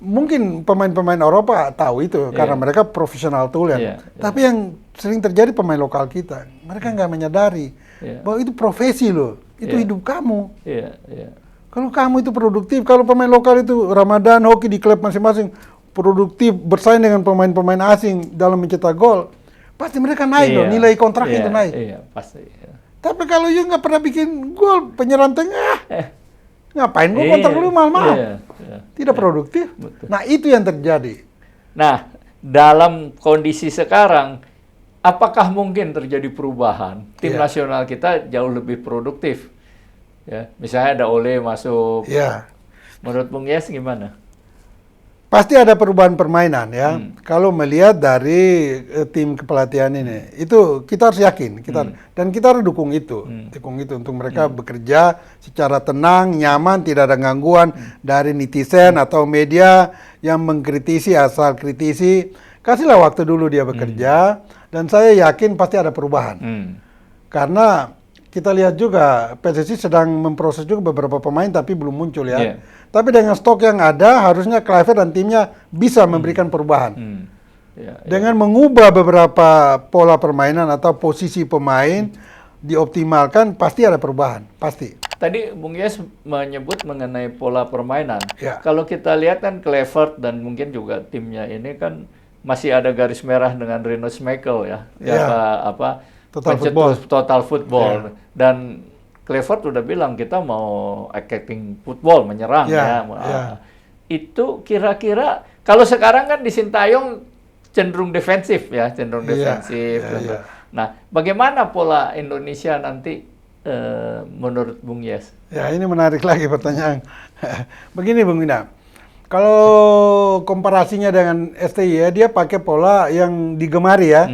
Mungkin pemain-pemain Eropa tahu itu karena mereka profesional tool ya. Tapi yang sering terjadi pemain lokal kita, mereka nggak menyadari bahwa itu profesi loh. Itu hidup kamu. Kalau kamu itu produktif, kalau pemain lokal itu Ramadan, Hoki di klub masing-masing produktif, bersaing dengan pemain-pemain asing dalam mencetak gol, pasti mereka naik dong, nilai kontrak itu naik.
Pasti.
Tapi kalau you nggak pernah bikin gol, penyerang tengah, ngapain gol kontrak lu mahal-mahal? Tidak produktif. Betul. Nah, itu yang terjadi.
Nah, dalam kondisi sekarang, apakah mungkin terjadi perubahan? Tim nasional kita jauh lebih produktif. Ya, misalnya ada Ole masuk. Menurut Bung Yes gimana?
Pasti ada perubahan permainan ya. Kalau melihat dari tim kepelatihan ini, itu kita harus yakin, dan kita harus dukung itu, untuk mereka bekerja secara tenang, nyaman, tidak ada gangguan dari netizen atau media yang mengkritisi asal kritisi. Kasihlah waktu dulu dia bekerja, dan saya yakin pasti ada perubahan. Karena kita lihat juga PSSI sedang memproses juga beberapa pemain tapi belum muncul ya. Tapi dengan stok yang ada, harusnya Kluivert dan timnya bisa memberikan perubahan. Dengan mengubah beberapa pola permainan atau posisi pemain, dioptimalkan, pasti ada perubahan, pasti.
Tadi Bung Yes menyebut mengenai pola permainan. Kalau kita lihat kan Kluivert dan mungkin juga timnya ini kan masih ada garis merah dengan Rinus Michels ya. Total football. Dan Kluivert udah bilang kita mau attacking football, menyerang Itu kira-kira kalau sekarang kan di Sintayong cenderung defensif ya, defensif. Nah, bagaimana pola Indonesia nanti menurut Bung Yes?
Ya, ini menarik lagi pertanyaan. Begini Bung Wina, kalau komparasinya dengan STI ya, dia pakai pola yang digemari ya,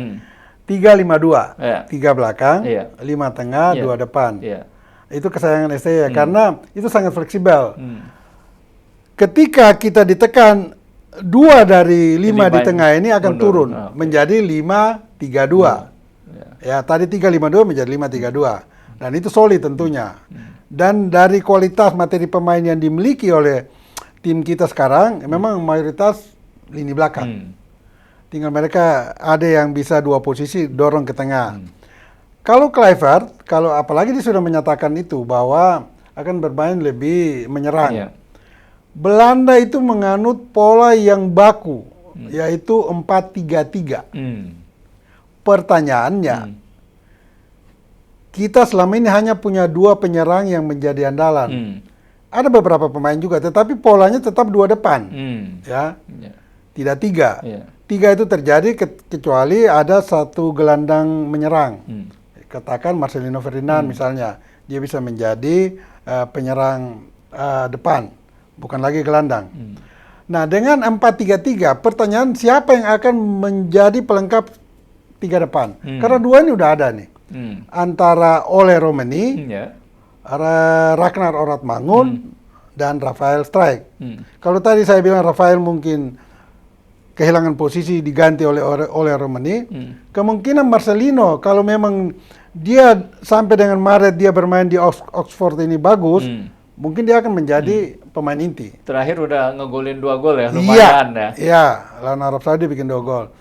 3-5-2, 3 belakang, 5 tengah, 2 depan. Itu kesayangan STI ya, karena itu sangat fleksibel. Ketika kita ditekan, 2 dari 5 di tengah ini akan turun menjadi 5-3-2. Ya, tadi 3-5-2 menjadi 5-3-2. Dan itu solid tentunya. Dan dari kualitas materi pemain yang dimiliki oleh tim kita sekarang, memang mayoritas lini belakang. Tinggal mereka ada yang bisa 2 posisi dorong ke tengah. Kalau Kluivert, kalau apalagi dia sudah menyatakan itu bahwa akan bermain lebih menyerang. Belanda itu menganut pola yang baku, yaitu 4-3-3. Pertanyaannya, kita selama ini hanya punya 2 penyerang yang menjadi andalan. Ada beberapa pemain juga, tetapi polanya tetap 2 depan, ya, tidak 3. 3 itu terjadi kecuali ada 1 gelandang menyerang. Katakan Marcelino Ferdinand misalnya, dia bisa menjadi penyerang depan, bukan lagi gelandang. Nah, dengan 4-3-3, pertanyaan siapa yang akan menjadi pelengkap 3 depan? Karena 2 ini udah ada nih. Antara Ole Romani, Ragnar Oratmangun, dan Rafael Strijk. Kalau tadi saya bilang Rafael mungkin kehilangan posisi diganti oleh Romani, kemungkinan Marcelino kalau memang dia sampai dengan Maret dia bermain di Oxford ini bagus, mungkin dia akan menjadi pemain inti.
Terakhir udah ngegolin 2 gol ya, lumayan ya.
Iya, lawan Arab Saudi bikin 2 gol.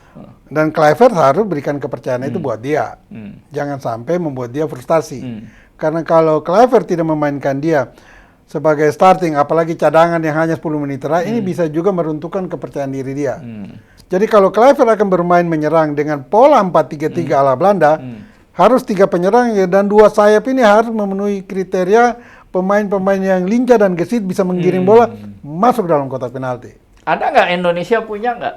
Dan Kluivert harus berikan kepercayaan itu buat dia. Jangan sampai membuat dia frustasi. Karena kalau Kluivert tidak memainkan dia sebagai starting, apalagi cadangan yang hanya 10 menit terakhir, ini bisa juga meruntuhkan kepercayaan diri dia. Jadi kalau Kluivert akan bermain menyerang dengan pola 4-3-3 ala Belanda, harus 3 penyerang dan 2 sayap ini harus memenuhi kriteria pemain-pemain yang lincah dan gesit bisa menggiring bola masuk dalam kotak penalti.
Ada nggak Indonesia punya nggak?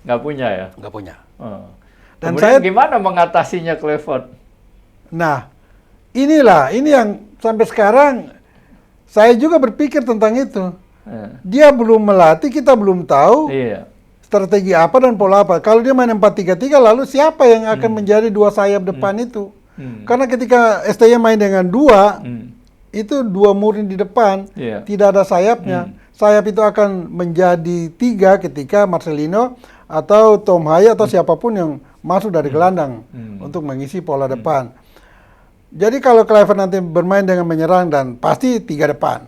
Nggak punya ya?
Nggak punya.
Dan kemudian gimana mengatasinya Kluivert?
Nah, ini yang sampai sekarang saya juga berpikir tentang itu. Dia belum melatih, kita belum tahu strategi apa dan pola apa. Kalau dia main 4-3-3, lalu siapa yang akan menjadi 2 sayap depan itu? Karena ketika STY main dengan 2, itu 2 murni di depan, tidak ada sayapnya. Sayap itu akan menjadi 3 ketika Marcelino atau Tom Haya atau siapapun yang masuk dari gelandang untuk mengisi pola depan. Jadi kalau Kluivert nanti bermain dengan menyerang dan pasti 3 depan.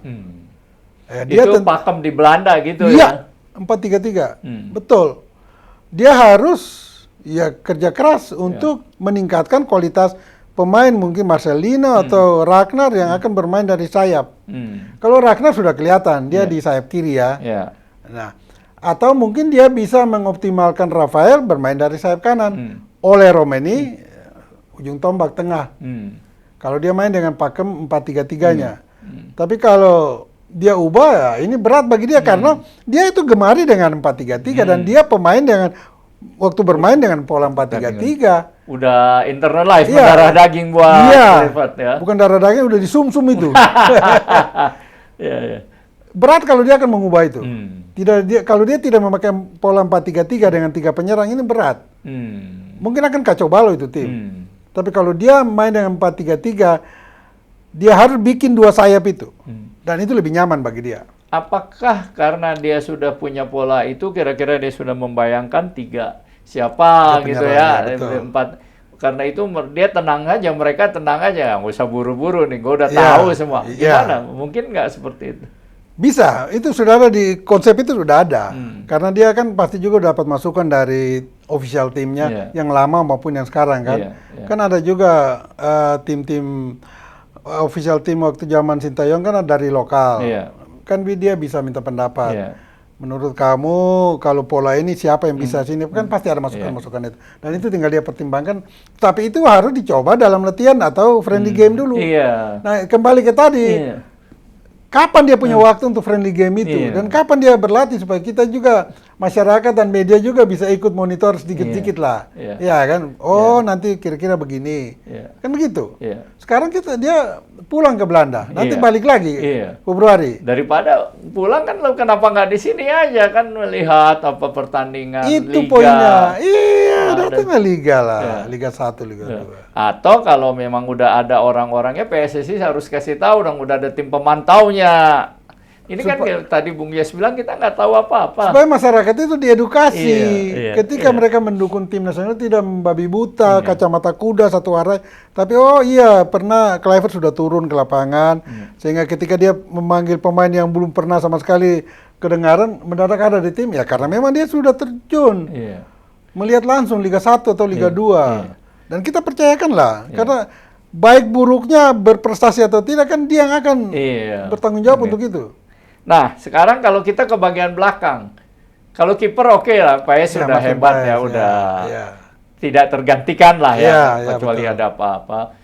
Dia itu pakem di Belanda gitu ya?
4-3-3, betul. Dia harus kerja keras untuk meningkatkan kualitas pemain, mungkin Marcelino atau Ragnar yang akan bermain dari sayap. Kalau Ragnar sudah kelihatan, dia di sayap kiri ya. Nah, atau mungkin dia bisa mengoptimalkan Rafael bermain dari sayap kanan. Ole Romani, ujung tombak tengah. Kalau dia main dengan pakem 4-3-3-nya. Tapi kalau dia ubah ya ini berat bagi dia karena dia itu gemari dengan 4-3-3 dan dia pemain dengan waktu bermain dengan pola 4-3-3.
Udah internalize darah daging buat Kluivert ya.
Bukan darah daging, udah disum-sum itu. Berat kalau dia akan mengubah itu. Kalau dia tidak memakai pola 4-3-3 dengan 3 penyerang ini berat. Mungkin akan kacau balau itu tim. Tapi kalau dia main dengan 4-3-3, dia harus bikin 2 sayap itu. Dan itu lebih nyaman bagi dia.
Apakah karena dia sudah punya pola itu, kira-kira dia sudah membayangkan 3 siapa gitu ya, 4. karena itu dia tenang aja, mereka tenang aja, nggak usah buru-buru nih, gue udah tahu semua. Gimana? Mungkin nggak seperti itu?
Bisa, itu sudah ada di konsep itu sudah ada. Karena dia kan pasti juga dapat masukan dari official timnya yang lama maupun yang sekarang kan. Kan ada juga tim-tim official tim waktu zaman Sintayong kan dari lokal. Kan dia bisa minta pendapat. Menurut kamu kalau pola ini siapa yang bisa sini? Kan pasti ada masukan-masukan itu. Dan itu tinggal dia pertimbangkan. Tapi itu harus dicoba dalam latihan atau friendly game dulu. Nah, kembali ke tadi. Kapan dia punya waktu untuk friendly game itu? Dan kapan dia berlatih supaya kita juga, masyarakat dan media juga bisa ikut monitor sedikit-sedikit lah. Ya kan? Nanti kira-kira begini. Kan begitu. Sekarang dia pulang ke Belanda, nanti balik lagi Februari.
Daripada pulang kan kenapa nggak di sini aja kan melihat apa pertandingan
itu
liga.
Poinnya. Datangnya liga lah, Liga 1, Liga 2.
Atau kalau memang udah ada orang-orangnya, PSSI harus kasih tahu dong, udah ada tim pemantaunya. Ini kan tadi Bung Yes bilang kita nggak tahu apa-apa.
Supaya masyarakat itu diedukasi. Ketika mereka mendukung tim nasional tidak membabi buta, kacamata kuda satu arah. Tapi pernah Kluivert sudah turun ke lapangan. Sehingga ketika dia memanggil pemain yang belum pernah sama sekali kedengaran, mendadak ada di tim. Ya karena memang dia sudah terjun. Melihat langsung Liga 1 atau Liga 2. Dan kita percayakan lah. Karena baik buruknya berprestasi atau tidak kan dia yang akan bertanggung jawab untuk itu.
Nah, sekarang kalau kita ke bagian belakang, kalau kiper oke lah, Paes sudah hebat udah tidak tergantikan lah kecuali ada apa-apa.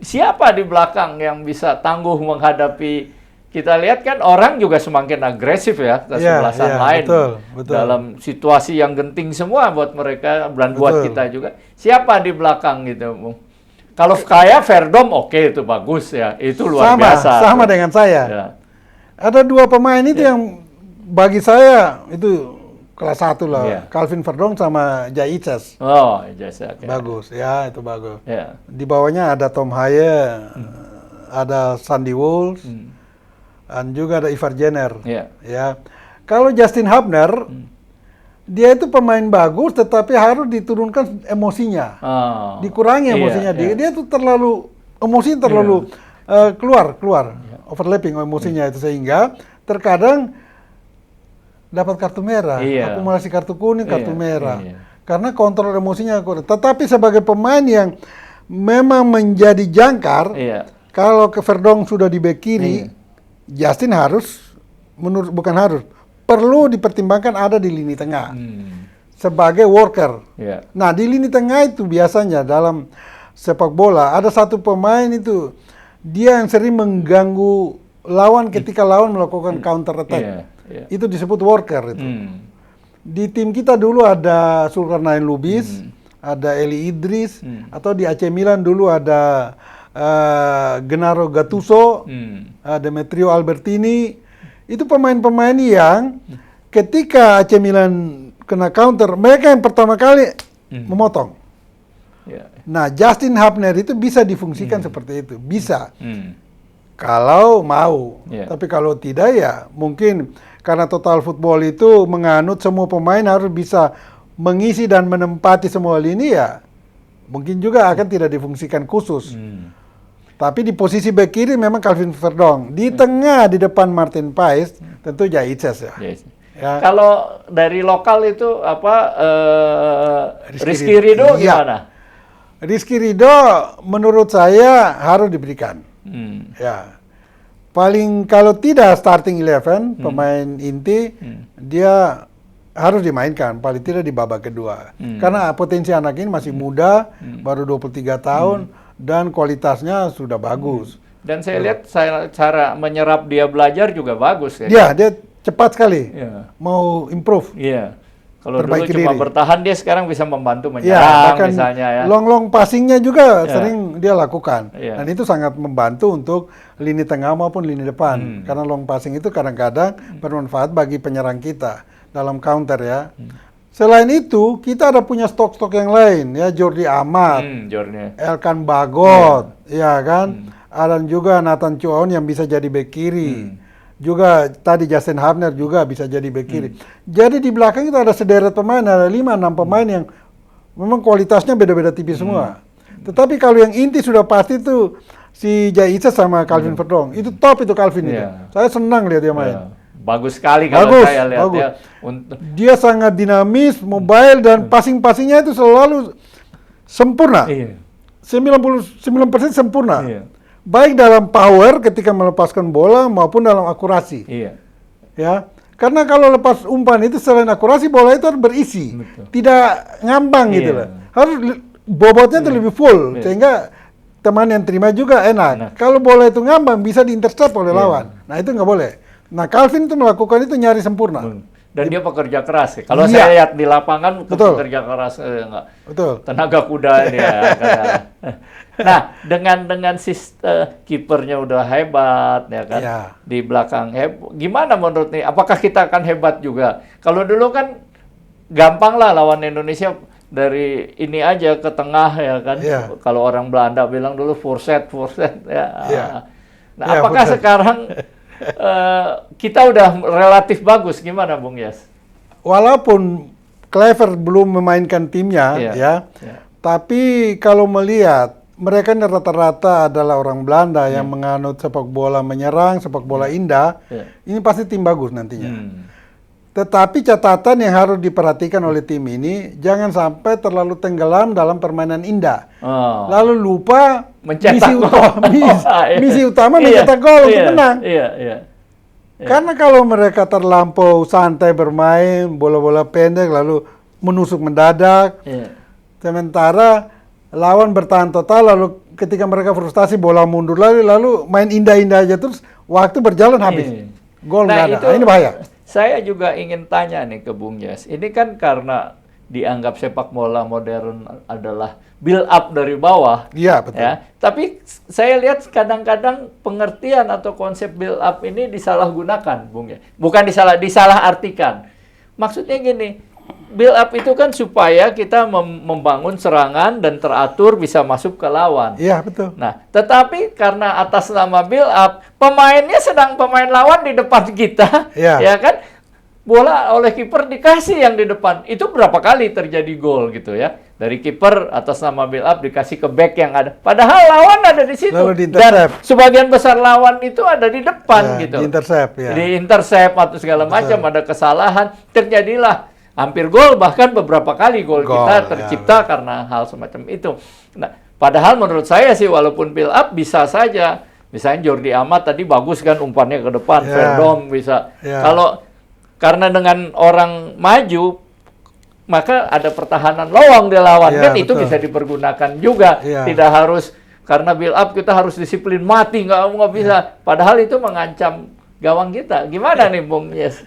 Siapa di belakang yang bisa tangguh menghadapi? Kita lihat kan orang juga semakin agresif kesebelasan lain betul. Dalam situasi yang genting semua buat mereka dan buat kita juga. Siapa di belakang gitu, Bung? Kalau kayak Verdom itu bagus itu luar biasa.
Sama dengan saya. Ada dua pemain itu yang bagi saya itu kelas 1 lah. Calvin Verdong sama Jaitzes. Bagus, itu bagus. Di bawahnya ada Tom Haye, ada Sandy Wolf, dan juga ada Ivar Jenner. Kalau Justin Hubner, dia itu pemain bagus, tetapi harus diturunkan emosinya, dikurangi emosinya. Dia tuh emosinya terlalu keluar. Overlapping emosinya itu sehingga terkadang dapat kartu merah, akumulasi kartu kuning, kartu merah. Karena kontrol emosinya kurang. Tetapi sebagai pemain yang memang menjadi jangkar, kalau ke Verdong sudah di bek kiri, Justin perlu dipertimbangkan ada di lini tengah sebagai worker. Nah, di lini tengah itu biasanya dalam sepak bola ada satu pemain itu dia yang sering mengganggu lawan ketika lawan melakukan counter attack. Itu disebut worker itu. Di tim kita dulu ada Zulkarnain Lubis, ada Eli Idris, atau di AC Milan dulu ada Gennaro Gattuso, Demetrio Albertini. Itu pemain-pemain yang ketika AC Milan kena counter, mereka yang pertama kali memotong. Nah, Justin Hubner itu bisa difungsikan seperti itu, bisa. Kalau mau, tapi kalau tidak mungkin karena Total Football itu menganut semua pemain harus bisa mengisi dan menempati semua lini mungkin juga akan tidak difungsikan khusus. Tapi di posisi bek kiri memang Calvin Verdong, di tengah di depan Martin Paes tentu Jaitzes
Kalau dari lokal itu Rizky Ridho gimana?
Rizky Ridho menurut saya harus diberikan. Paling kalau tidak starting 11 pemain inti dia harus dimainkan paling tidak di babak kedua. Karena potensi anak ini masih muda, baru 23 tahun dan kualitasnya sudah bagus.
Dan saya lihat cara menyerap dia belajar juga bagus
dia cepat sekali. Mau improve.
Kalau dulu cuma bertahan, dia sekarang bisa membantu menyerang misalnya
long passingnya juga sering dia lakukan. Dan itu sangat membantu untuk lini tengah maupun lini depan. Karena long passing itu kadang-kadang bermanfaat bagi penyerang kita dalam counter Selain itu, kita ada punya stok-stok yang lain Jordi Amat, Elkan Bagot, ada juga Nathan Chuon yang bisa jadi bek kiri. Juga tadi Justin Hubner juga bisa jadi bek kiri. Jadi di belakang itu ada sederet pemain, ada 5-6 pemain yang memang kualitasnya beda-beda tipis semua. Tetapi kalau yang inti sudah pasti tuh si Jaiza sama Calvin Verdong. Itu top itu Calvin itu. Saya senang lihat dia main.
Bagus sekali kalau saya lihat ya.
Dia sangat dinamis, mobile, dan passing-passingnya itu selalu sempurna. 99% sempurna. Baik dalam power ketika melepaskan bola maupun dalam akurasi. Ya. Karena kalau lepas umpan itu selain akurasi, bola itu harus berisi. Tidak ngambang gitu loh. Harus bobotnya itu lebih full sehingga teman yang terima juga enak. Kalau bola itu ngambang bisa diintercept oleh lawan. Nah, itu nggak boleh. Nah, Calvin itu melakukan itu nyari sempurna.
Dan dia pekerja keras. Kalau saya lihat di lapangan, pekerja keras. Tenaga kuda dia. Nah, dengan kipernya udah hebat, ya kan? Di belakang gimana menurut nih? Apakah kita akan hebat juga? Kalau dulu kan gampang lah lawan Indonesia dari ini aja ke tengah, ya kan? Kalau orang Belanda bilang dulu forset ya. Nah, apakah sekarang kita udah relatif bagus, gimana Bung Yes?
Walaupun Kluivert belum memainkan timnya, tapi kalau melihat mereka rata-rata adalah orang Belanda yang menganut sepak bola menyerang, sepak bola indah, ini pasti tim bagus nantinya. Tetapi catatan yang harus diperhatikan oleh tim ini, jangan sampai terlalu tenggelam dalam permainan indah. Lalu lupa misi utama mencetak gol untuk menang. Karena kalau mereka terlampau santai bermain, bola-bola pendek, lalu menusuk mendadak, sementara lawan bertahan total, lalu ketika mereka frustasi, bola mundur lagi, lalu main indah-indah aja, terus waktu berjalan habis. Gol nggak ada. Nah, ini bahaya.
Saya juga ingin tanya nih ke Bung Yes. Ini kan karena dianggap sepak bola modern adalah build up dari bawah.
Iya, betul.
Ya. Tapi saya lihat kadang-kadang pengertian atau konsep build up ini disalahgunakan, Bung Yes. Bukan disalahartikan. Maksudnya gini, build up itu kan supaya kita membangun serangan dan teratur bisa masuk ke lawan.
Iya, betul.
Nah, tetapi karena atas nama build up, pemainnya sedang pemain lawan di depan kita, ya kan? Bola oleh kiper dikasih yang di depan. Itu berapa kali terjadi gol gitu ya. Dari kiper atas nama build up dikasih ke back yang ada. Padahal lawan ada di situ. Dan sebagian besar lawan itu ada di depan gitu. Di intercept atau segala macam, ada kesalahan. Terjadilah hampir gol, bahkan beberapa kali gol kita tercipta karena hal semacam itu. Nah, padahal menurut saya sih walaupun build up bisa saja. Misalnya Jordi Amat tadi bagus kan umpannya ke depan, Verdong bisa. Kalau karena dengan orang maju, maka ada pertahanan lowong di lawan. Kan itu bisa dipergunakan juga. Tidak harus, karena build up kita harus disiplin mati, nggak bisa. Padahal itu mengancam gawang kita. Gimana nih Bung Yes?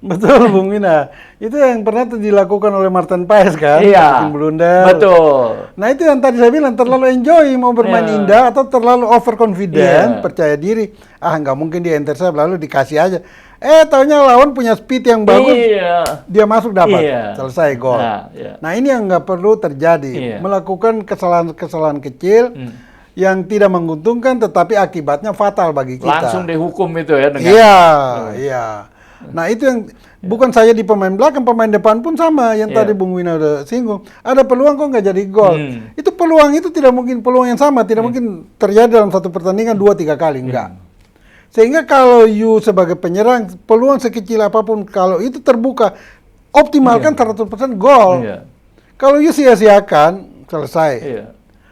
Betul, Bung Wina. Itu yang pernah dilakukan oleh Martin Paes kan, bikin blunder.
Betul.
Nah, itu yang tadi saya bilang, terlalu enjoy mau bermain indah atau terlalu overconfident, percaya diri. Nggak mungkin dia intercept lalu dikasih aja. Taunya lawan punya speed yang bagus, dia masuk dapat, selesai gol. Nah, ini yang nggak perlu terjadi. Melakukan kesalahan-kesalahan kecil yang tidak menguntungkan, tetapi akibatnya fatal bagi kita.
Langsung dihukum itu ya?
Iya. Nah, itu yang bukan saja di pemain belakang, pemain depan pun sama. Yang tadi Bung Wina udah singgung. Ada peluang kok nggak jadi gol. Itu peluang itu tidak mungkin peluang yang sama. Tidak mungkin terjadi dalam satu pertandingan 2-3 kali. Enggak. Sehingga kalau you sebagai penyerang, peluang sekecil apapun, kalau itu terbuka, optimalkan 100% gol. Kalau you sia-siakan, selesai.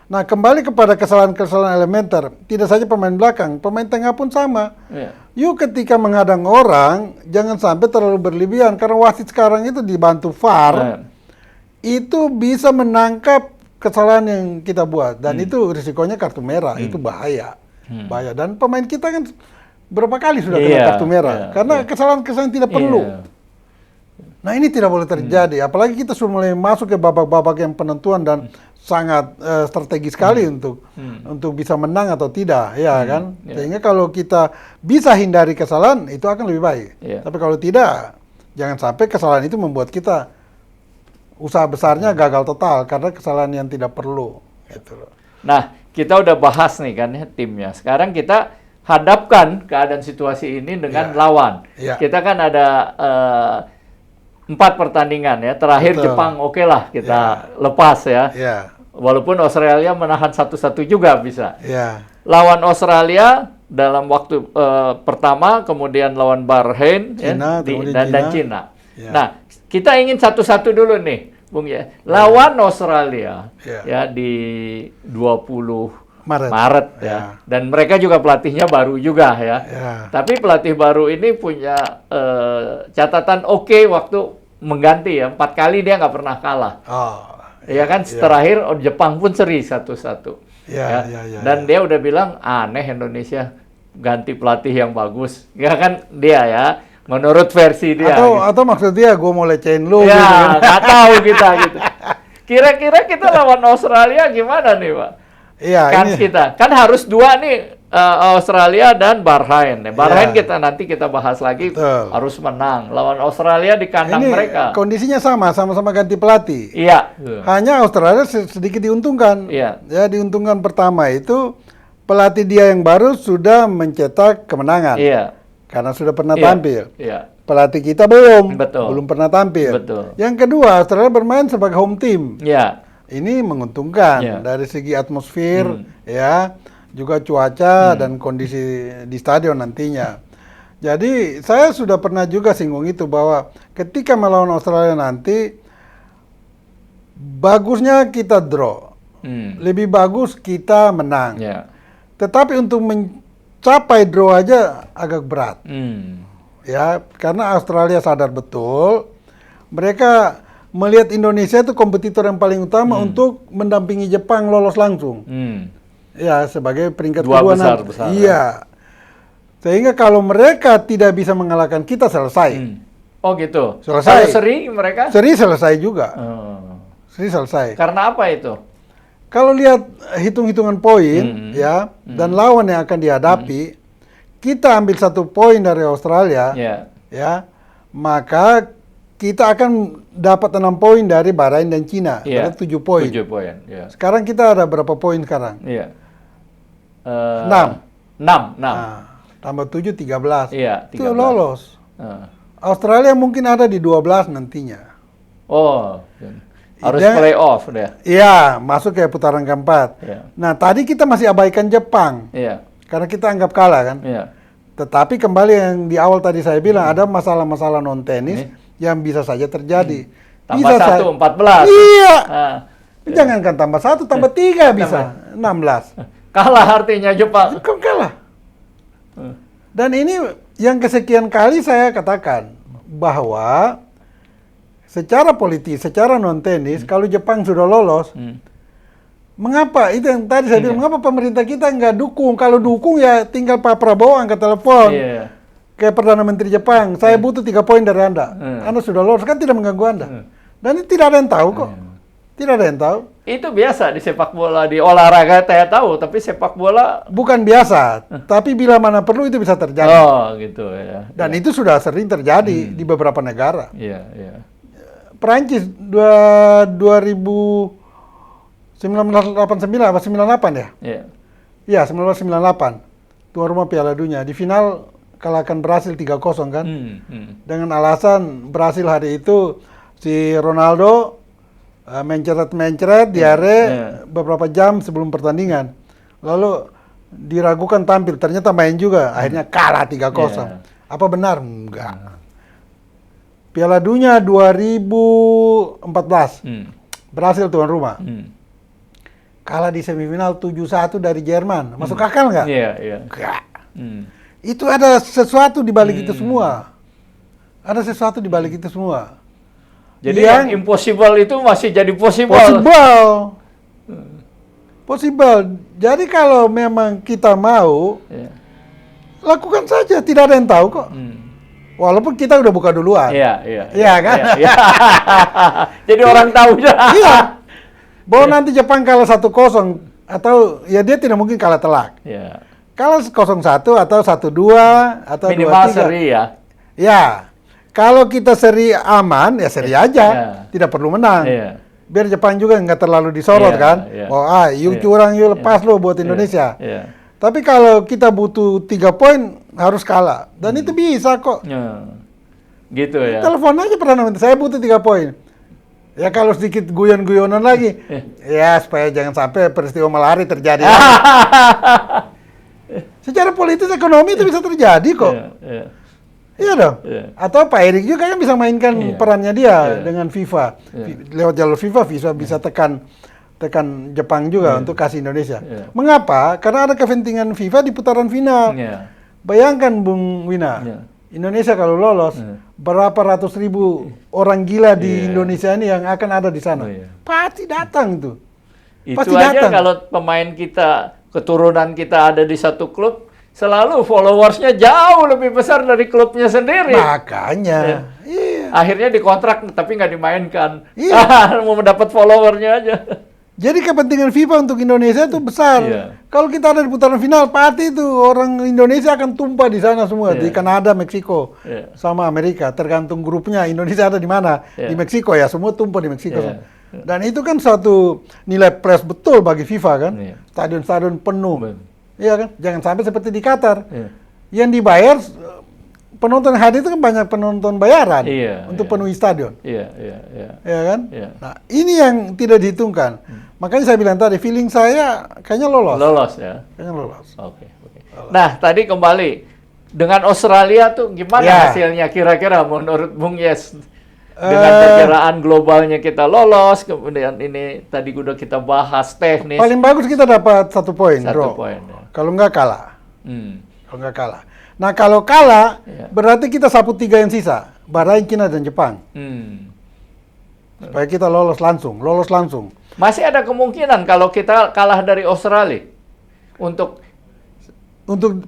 Nah, kembali kepada kesalahan-kesalahan elementer, tidak saja pemain belakang, pemain tengah pun sama. You ketika menghadang orang, jangan sampai terlalu berlebihan, karena wasit sekarang itu dibantu VAR, itu bisa menangkap kesalahan yang kita buat, dan itu risikonya kartu merah, itu bahaya. Bahaya, dan pemain kita kan berapa kali sudah kena kartu merah, karena kesalahan-kesalahan tidak perlu. Nah, ini tidak boleh terjadi, apalagi kita sudah mulai masuk ke babak-babak yang penentuan dan sangat strategis sekali untuk bisa menang atau tidak, kan? Sehingga kalau kita bisa hindari kesalahan, itu akan lebih baik. Tapi kalau tidak, jangan sampai kesalahan itu membuat kita usaha besarnya gagal total karena kesalahan yang tidak perlu. Gitu.
Nah, kita udah bahas nih kan ya timnya. Sekarang kita hadapkan keadaan situasi ini dengan lawan. Kita kan ada 4 pertandingan ya. Terakhir
betul.
Jepang oke lah kita lepas ya. Walaupun Australia menahan 1-1 juga bisa. Lawan Australia dalam waktu pertama, kemudian lawan Bahrain
Cina,
dan Cina. Nah, kita ingin 1-1 dulu nih, Bung ya. Lawan Australia ya di 20 Maret ya. Dan mereka juga pelatihnya baru juga ya. Tapi pelatih baru ini punya catatan oke waktu mengganti ya. 4 kali dia nggak pernah kalah. Ya kan, terakhir Jepang pun seri 1-1. Dan dia udah bilang aneh Indonesia ganti pelatih yang bagus. Ya kan dia ya. Menurut versi dia.
Atau maksud dia gue mau lecehin lu.
Ya,
gitu kan?
nggak tahu kita gitu. Kira-kira kita lawan Australia gimana nih, Pak? Kans kita kan harus 2 nih, Australia dan Bahrain. Bahrain nanti kita bahas lagi. Betul. Harus menang lawan Australia di kandang mereka.
Kondisinya sama-sama ganti pelatih. Hanya Australia sedikit diuntungkan. Ya, diuntungkan pertama itu pelatih dia yang baru sudah mencetak kemenangan. Karena sudah pernah tampil. Pelatih kita belum pernah tampil. Yang kedua, Australia bermain sebagai home team. Ini menguntungkan dari segi atmosfer, ya, juga cuaca dan kondisi di stadion nantinya. Jadi saya sudah pernah juga singgung itu bahwa ketika melawan Australia nanti, bagusnya kita draw, lebih bagus kita menang. Tetapi untuk mencapai draw aja agak berat, ya, karena Australia sadar betul mereka melihat Indonesia itu kompetitor yang paling utama untuk mendampingi Jepang lolos langsung. Ya, sebagai peringkat kedua nanti. Iya. Sehingga kalau mereka tidak bisa mengalahkan kita, selesai.
Oh gitu?
Selesai.
Kalau seri mereka?
Seri selesai juga. Seri selesai.
Karena apa itu?
Kalau lihat hitung-hitungan poin, ya, dan lawan yang akan dihadapi, kita ambil 1 poin dari Australia, ya, maka kita akan dapat 6 poin dari Bahrain dan Cina. Berarti 7 poin.
7 poin.
Sekarang kita ada berapa poin sekarang? 6. Nah, tambah 7, 13. Itu lolos. Australia mungkin ada di 12 nantinya.
Harus play-off deh.
Iya, masuk ke putaran keempat. Nah, tadi kita masih abaikan Jepang. Karena kita anggap kalah kan. Tetapi kembali yang di awal tadi saya bilang, ada masalah-masalah non-tenis yang bisa saja terjadi.
Tambah 1, 14.
Iya. Jangankan tambah 1, tambah 3 bisa. 16.
Kalah artinya Jepang.
Kalah. Dan ini yang kesekian kali saya katakan bahwa secara politis, secara non-tenis, kalau Jepang sudah lolos, mengapa? Itu yang tadi saya bilang, mengapa pemerintah kita nggak dukung? Kalau dukung ya tinggal Pak Prabowo angkat telepon. Ke Perdana Menteri Jepang, saya butuh 3 poin dari Anda. Anda sudah lolos, kan tidak mengganggu Anda. Dan ini tidak ada yang tahu kok. Tidak ada yang tahu.
Itu biasa di sepak bola, di olahraga saya tahu, tapi sepak bola...
Bukan biasa, tapi bila mana perlu itu bisa terjadi.
Oh, gitu ya.
Dan itu sudah sering terjadi di beberapa negara. Perancis 1989 apa 98 ya? Iya, 1998. Tuan rumah Piala Dunia. Di final kalahkan Brasil 3-0 kan? Dengan alasan Brasil hari itu si Ronaldo mencret-mencret, diare beberapa jam sebelum pertandingan. Lalu diragukan tampil, ternyata main juga. Akhirnya kalah 3-0. Apa benar? Enggak. Piala Dunia 2014. Brasil tuan rumah. Kalah di semifinal 7-1 dari Jerman. Masuk akal nggak? Enggak. Itu ada sesuatu di balik itu semua. Ada sesuatu di balik itu semua.
Jadi yang impossible itu masih jadi possible.
Possible. Jadi kalau memang kita mau, lakukan saja. Tidak ada yang tahu kok. Walaupun kita udah buka duluan. Iya kan?
Jadi orang tahu aja.
Iya. Bahwa nanti Jepang kalah 1-0 atau ya dia tidak mungkin kalah telak. Kalah 0-1 atau 1-2 atau 2-3.
Minimal seri ya.
Ya. Kalau kita seri aman, ya seri aja. Tidak perlu menang. Biar Jepang juga nggak terlalu disorot kan. Yuk curang, yuk lepas lo buat Indonesia. Tapi kalau kita butuh 3 poin, harus kalah. Dan itu bisa kok.
Gitu ya.
Telepon aja Perdana Menteri, saya butuh 3 poin. Ya kalau sedikit guyon-guyonan lagi, ya supaya jangan sampai peristiwa Malari terjadi. Secara politis ekonomi itu bisa terjadi kok. Iya dong. Atau Pak Erik juga kan bisa mainkan perannya dia dengan FIFA. Lewat jalur FIFA bisa tekan Jepang juga untuk kasih Indonesia. Mengapa? Karena ada kepentingan FIFA di putaran final. Bayangkan Bung Wina, Indonesia kalau lolos, berapa ratus ribu orang gila di Indonesia ini yang akan ada di sana. Pasti datang tuh.
Itu pasti aja datang. Kalau pemain kita, keturunan kita ada di satu klub, selalu followersnya jauh lebih besar dari klubnya sendiri.
Makanya.
Akhirnya dikontrak tapi nggak dimainkan. Mau mendapat followernya aja.
Jadi kepentingan FIFA untuk Indonesia itu besar. Kalau kita ada di putaran final, pasti itu orang Indonesia akan tumpah di sana semua. Di Kanada, Meksiko, sama Amerika. Tergantung grupnya Indonesia ada di mana. Di Meksiko ya, semua tumpah di Meksiko. Dan itu kan suatu nilai plus betul bagi FIFA kan. Stadion-stadion penuh. Iya kan? Jangan sampai seperti di Qatar. Yang dibayar, penonton hadir itu kan banyak penonton bayaran untuk penuhi stadion. Iya kan? Nah, ini yang tidak dihitungkan. Makanya saya bilang tadi, feeling saya kayaknya lolos.
Lolos ya?
Kayaknya lolos.
Oke. Nah, tadi kembali. Dengan Australia tuh gimana hasilnya kira-kira menurut Bung Yes? Dengan perkiraan globalnya kita lolos, kemudian ini tadi udah kita bahas teknis.
Paling bagus kita dapat 1 poin,
Satu poin.
Kalau nggak kalah. Kalau nggak kalah. Nah, kalau kalah, berarti kita sapu 3 yang sisa. Bahrain, Cina, dan Jepang. Supaya kita lolos langsung.
Masih ada kemungkinan kalau kita kalah dari Australia untuk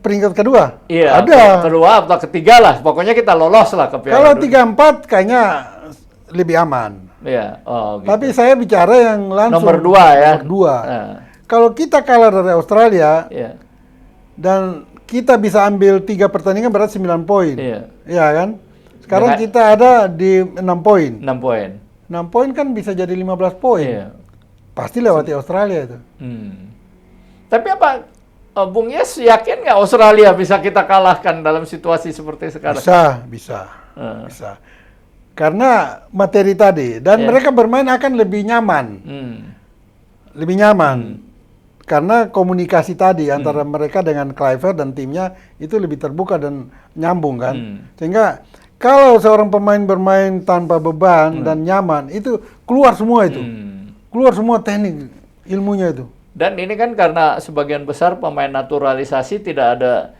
peringkat kedua?
Iya, ada. Kedua atau ketiga lah. Pokoknya kita lolos lah ke
Kalau
Piala
3-4 kayaknya lebih aman.
Iya. Gitu.
Tapi saya bicara yang langsung.
Nomor 2 ya.
Nomor 2. Kalau kita kalah dari Australia, dan kita bisa ambil 3 pertandingan berarti 9 poin. Iya kan? Sekarang kita ada di 6 poin.
6 poin.
6 poin kan bisa jadi 15 poin. Pasti lewati Australia itu.
Tapi apa, Bung Yes yakin nggak Australia bisa kita kalahkan dalam situasi seperti sekarang?
Bisa. Karena materi tadi. Dan mereka bermain akan lebih nyaman. Lebih nyaman. Karena komunikasi tadi antara mereka dengan Kluivert dan timnya itu lebih terbuka dan nyambung kan. Sehingga kalau seorang pemain bermain tanpa beban dan nyaman, itu keluar semua itu. Keluar semua teknik, ilmunya itu.
Dan ini kan karena sebagian besar pemain naturalisasi tidak ada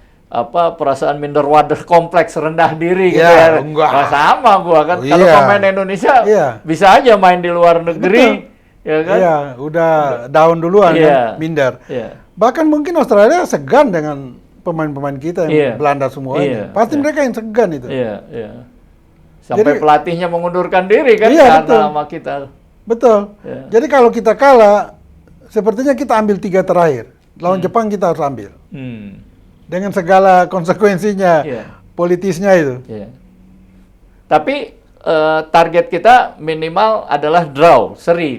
perasaan minder water kompleks, rendah diri gitu ya. Nah, sama gua kan. Kalau pemain Indonesia bisa aja main di luar negeri. Ya kan?
Iya, udah down duluan kan, minder. Bahkan mungkin Australia segan dengan pemain-pemain kita yang Belanda semua ini. Pasti mereka yang segan itu.
Sampai pelatihnya mengundurkan diri kan karena sama kita.
Betul. Jadi kalau kita kalah, sepertinya kita ambil 3 terakhir. Lawan Jepang kita harus ambil. Dengan segala konsekuensinya, politisnya itu.
Tapi target kita minimal adalah draw, seri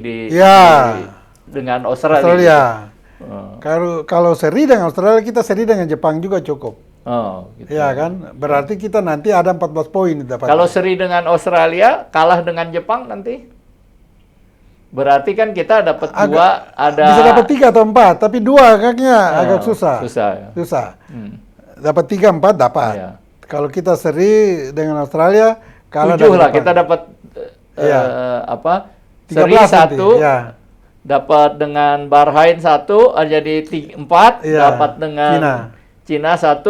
dengan Australia.
Kalau seri dengan Australia, kita seri dengan Jepang juga cukup.
Gitu.
Ya kan? Berarti kita nanti ada 14 poin dapat.
Kalau seri dengan Australia, kalah dengan Jepang nanti? Berarti kan kita dapat 2,
bisa dapat 3 atau 4, tapi 2 kayaknya agak susah. Susah. Dapat 3, 4 dapat. Kalau kita seri dengan Australia, kalah
7 lah, kita dapat seri 1, dapat dengan Bahrain 1, jadi 4, dapat dengan Cina 1,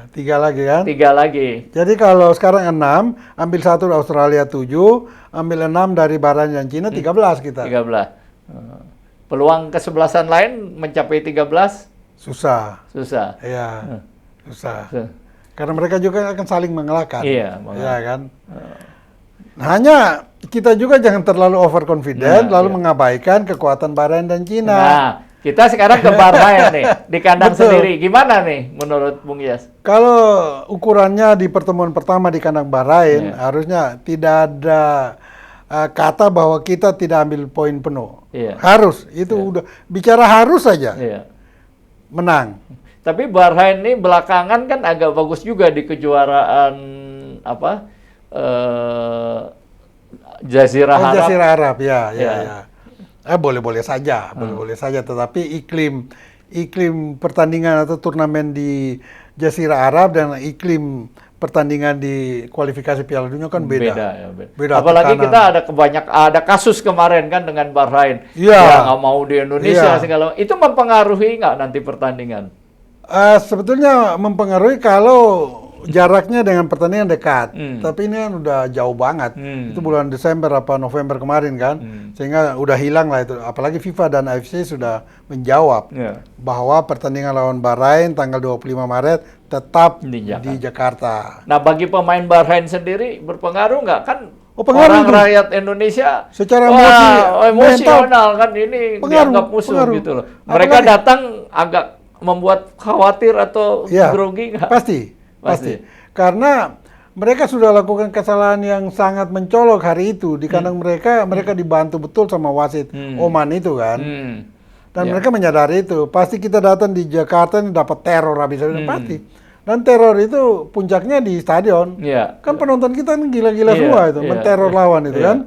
3 lagi kan?
3 lagi.
Jadi kalau sekarang 6, ambil 1 dari Australia 7, ambil 6 dari Bahrain dan Cina, 13 kita.
13. Peluang kesebelasan lain mencapai 13?
Susah. Iya, susah. Karena mereka juga akan saling mengalahkan.
Iya
kan? Hanya kita juga jangan terlalu overconfident, lalu mengabaikan kekuatan Bahrain dan Cina.
Nah, kita sekarang ke Bahrain nih, di kandang sendiri. Gimana nih menurut Bung Yes?
Kalau ukurannya di pertemuan pertama di kandang Bahrain, harusnya tidak ada kata bahwa kita tidak ambil poin penuh. Harus, itu udah bicara harus saja. Menang.
Tapi Bahrain ini belakangan kan agak bagus juga di kejuaraan Jazirah Arab.
Jazirah Arab, ya. Boleh-boleh saja, boleh-boleh saja. Tetapi iklim pertandingan atau turnamen di Jazirah Arab dan iklim pertandingan di kualifikasi Piala Dunia kan beda.
Beda. Apalagi tekanan. Kita ada kasus kemarin kan dengan Bahrain.
Ya.
Nggak mau di Indonesia segala. Itu mempengaruhi nggak nanti pertandingan?
Sebetulnya mempengaruhi kalau jaraknya dengan pertandingan dekat. Tapi ini kan udah jauh banget. Itu bulan Desember apa November kemarin kan. Sehingga udah hilang lah itu. Apalagi FIFA dan AFC sudah menjawab bahwa pertandingan lawan Bahrain tanggal 25 Maret tetap di Jakarta.
Nah, bagi pemain Bahrain sendiri berpengaruh nggak? Kan
orang
rakyat Indonesia
secara
emosional kan ini dianggap musuh gitu loh. Mereka datang agak membuat khawatir atau grogi nggak?
Pasti. Karena mereka sudah lakukan kesalahan yang sangat mencolok hari itu di kandang mereka dibantu betul sama wasit Oman itu kan. Dan mereka menyadari itu. Pasti kita datang di Jakarta ini dapat teror habis-habisan pasti. Dan teror itu puncaknya di stadion. Kan penonton kita ini gila-gila semua itu, menteror lawan itu kan.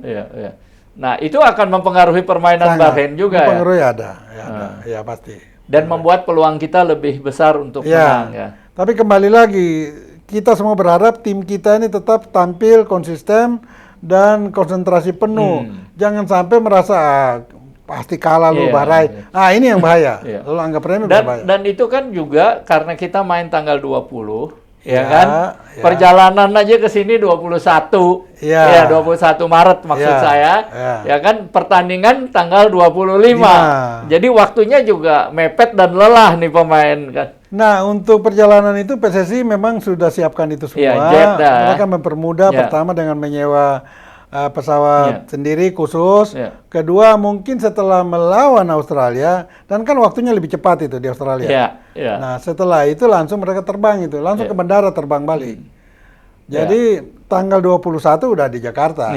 Nah, itu akan mempengaruhi permainan Bahrain juga
mempengaruhi ada, pasti.
Dan membuat peluang kita lebih besar untuk menang ya.
Tapi kembali lagi, kita semua berharap tim kita ini tetap tampil konsisten dan konsentrasi penuh. Jangan sampai merasa pasti kalah lu Bahrain. Ini yang bahaya. Lalu anggap remeh berbahaya.
Dan itu kan juga karena kita main tanggal 20, kan? Perjalanan aja ke sini 21. 21 Maret maksud saya. Ya kan pertandingan tanggal 25. Jadi waktunya juga mepet dan lelah nih pemain kan.
Nah, untuk perjalanan itu PSSI memang sudah siapkan itu semua. Mereka mempermudah pertama dengan menyewa pesawat sendiri khusus. Kedua, mungkin setelah melawan Australia, dan kan waktunya lebih cepat itu di Australia. Nah, setelah itu langsung mereka terbang itu, langsung ke bandara terbang balik. Jadi tanggal 21 udah di Jakarta.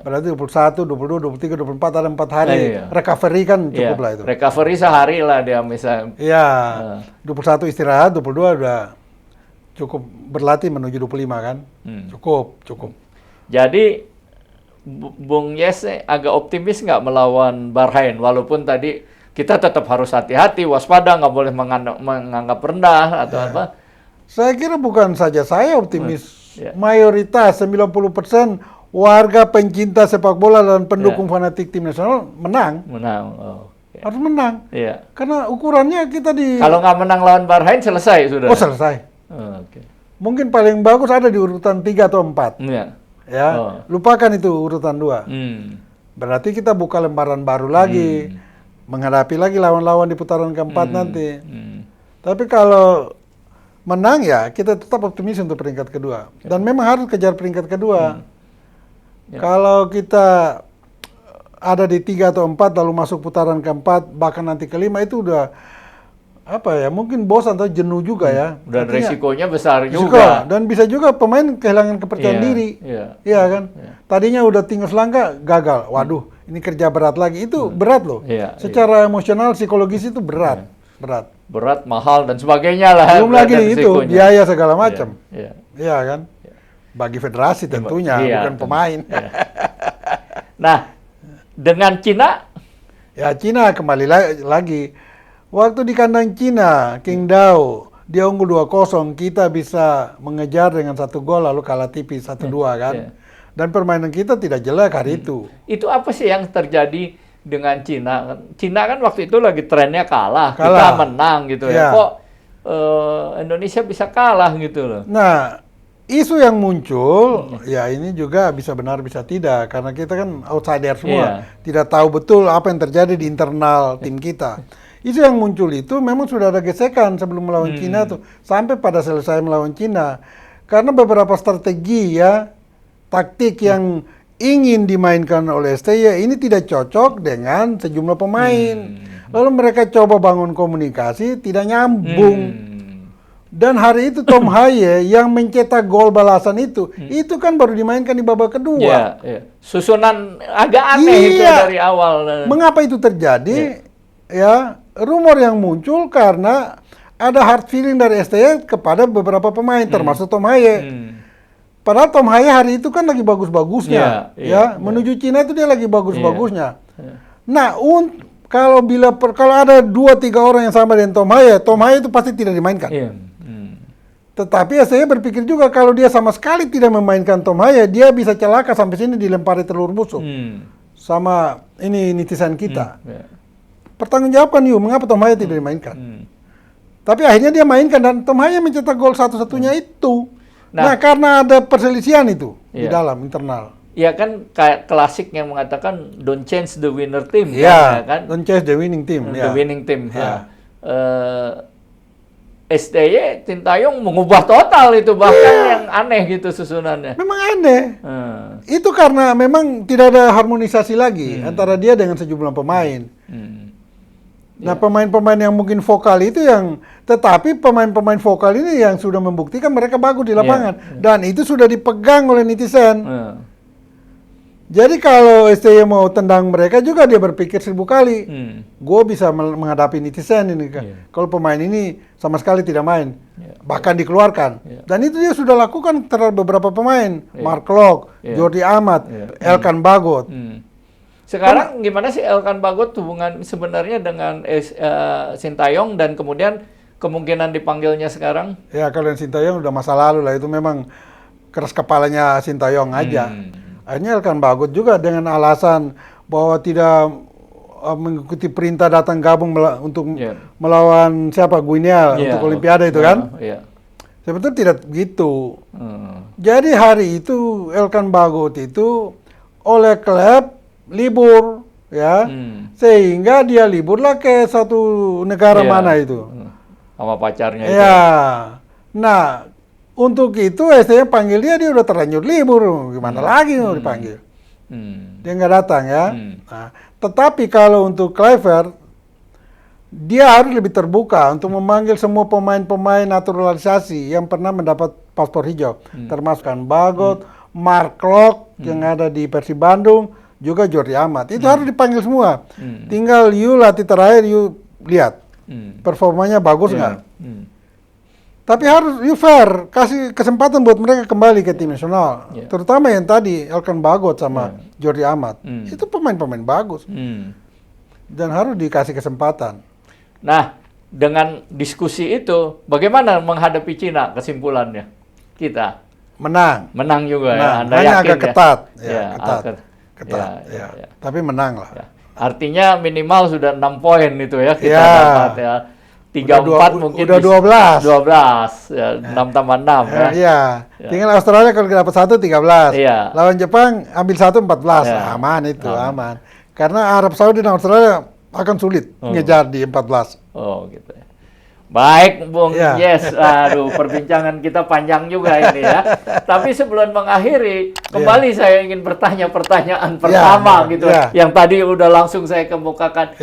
Berarti 21, 22, 23, 24 ada 4 hari. Recovery kan cukup lah itu.
Recovery sehari lah dia misalnya.
21 istirahat, 22 udah cukup berlatih menuju 25 kan. Cukup.
Jadi Bung Yes agak optimis nggak melawan Bahrain, walaupun tadi kita tetap harus hati-hati, waspada, nggak boleh menganggap rendah atau apa.
Saya kira bukan saja saya optimis, mayoritas 90% warga pencinta sepak bola dan pendukung fanatik tim nasional menang. Harus menang. Karena ukurannya kita
kalau nggak menang lawan Bahrain selesai sudah.
Selesai. Mungkin paling bagus ada di urutan 3 atau 4. Lupakan itu urutan 2. Berarti kita buka lembaran baru lagi, menghadapi lagi lawan-lawan di putaran keempat nanti. Tapi kalau menang kita tetap optimis untuk peringkat kedua. Dan memang harus kejar peringkat kedua. Kalau kita ada di 3 atau 4 lalu masuk putaran keempat, bahkan nanti kelima itu udah mungkin bosan atau jenuh juga
Dan resikonya besar juga.
Dan bisa juga pemain kehilangan kepercayaan diri. Kan? Tadinya udah tinggal selangkah, gagal. Waduh, ini kerja berat lagi. Itu berat loh. Secara emosional, psikologis itu berat.
Berat, mahal, dan sebagainya lah.
Belum lagi itu, biaya segala macam. Iya kan? Bagi federasi tentunya, bukan pemain.
Nah, dengan Cina?
Cina kembali lagi. Waktu di kandang Cina, Qingdao, dia unggul 2-0, kita bisa mengejar dengan 1 gol lalu kalah tipis 1-2 kan. Dan permainan kita tidak jelek hari itu.
Itu apa sih yang terjadi dengan Cina? Cina kan waktu itu lagi trennya kalah. Kita menang gitu ya. Kok Indonesia bisa kalah gitu loh.
Nah, isu yang muncul, ini juga bisa benar bisa tidak. Karena kita kan outsider semua. Tidak tahu betul apa yang terjadi di internal tim kita. Isu yang muncul itu memang sudah ada gesekan sebelum melawan Cina tuh. Sampai pada selesai melawan Cina. Karena beberapa strategi taktik yang ingin dimainkan oleh STY ini tidak cocok dengan sejumlah pemain. Lalu mereka coba bangun komunikasi, tidak nyambung. Dan hari itu Tom Haye yang mencetak gol balasan itu kan baru dimainkan di babak kedua.
Susunan agak aneh itu dari awal.
Mengapa itu terjadi? Rumor yang muncul karena ada hard feeling dari STY kepada beberapa pemain, termasuk Tom Haye. Padahal Tom Haye hari itu kan lagi bagus-bagusnya, menuju Cina itu dia lagi bagus-bagusnya. Nah, kalau ada 2-3 orang yang sama dengan Tom Haye itu pasti tidak dimainkan. Tetapi saya berpikir juga kalau dia sama sekali tidak memainkan Tom Haye, dia bisa celaka sampai sini dilempari telur busuk sama ini netizen kita. Pertanggungjawabkan mengapa Tom Haye tidak dimainkan. Tapi akhirnya dia mainkan dan Tom Haye mencetak gol satu-satunya itu. Nah, karena ada perselisihan itu di dalam internal.
Ya kan kayak klasik yang mengatakan don't change the winner team.
Kan? Don't change the winning team.
The winning team. STY Sintayong mengubah total itu, bahkan yang aneh gitu susunannya.
Memang aneh. Itu karena memang tidak ada harmonisasi lagi antara dia dengan sejumlah pemain. Nah, pemain-pemain yang mungkin vokal itu tetapi pemain-pemain vokal ini yang sudah membuktikan mereka bagus di lapangan. Dan itu sudah dipegang oleh netizen. Jadi kalau STY mau tendang mereka juga dia berpikir 1000 kali. Gue bisa menghadapi netizen ini. Kalau pemain ini sama sekali tidak main. Bahkan dikeluarkan. Dan itu dia sudah lakukan terhadap beberapa pemain. Mark Locke, Jordi Amat, Elkan Bagot.
Sekarang gimana sih Elkan Bagot hubungan sebenarnya dengan Sintayong dan kemudian kemungkinan dipanggilnya sekarang?
Ya kalau Sintayong udah masa lalu lah, itu memang keras kepalanya Sintayong aja. Akhirnya Elkan Bagot juga dengan alasan bahwa tidak mengikuti perintah datang gabung untuk melawan Guinea untuk Olimpiade itu kan? Sebetulnya tidak begitu. Jadi hari itu Elkan Bagot itu oleh klub libur sehingga dia liburlah ke satu negara mana itu
sama pacarnya
itu. Nah, untuk itu STY panggil dia udah terlanjur libur, gimana lagi mau dipanggil? Dia nggak datang ya. Nah, tetapi kalau untuk Kluivert dia harus lebih terbuka untuk memanggil semua pemain-pemain naturalisasi yang pernah mendapat paspor hijau, termasuk Bagot, Mark Locke yang ada di Persib Bandung, juga Jordi Amat. Itu harus dipanggil semua. Tinggal latih terakhir, lihat performanya bagus nggak. Tapi harus fair, kasih kesempatan buat mereka kembali ke tim nasional. Terutama yang tadi Elkan Bagot sama Jordi Amat. Itu pemain-pemain bagus. Dan harus dikasih kesempatan.
Nah, dengan diskusi itu, bagaimana menghadapi Cina kesimpulannya? Kita menang juga. Anda
hanya
yakin
agak ketat.
Ketat.
Tapi menang lah.
Artinya minimal sudah 6 poin itu ya kita dapat ya. 3-4 mungkin
udah 12.
6 tambah 6 ya.
Iya. Tinggal Australia kalau dapat 1 13. Lawan Jepang ambil 1 14. Aman itu, aman. Karena Arab Saudi dan Australia akan sulit ngejar di 14.
Oh, gitu ya. Baik, Bung Yes. Aduh, perbincangan kita panjang juga ini ya. Tapi sebelum mengakhiri, kembali saya ingin bertanya pertanyaan pertama gitu. Yang tadi udah langsung saya kemukakan.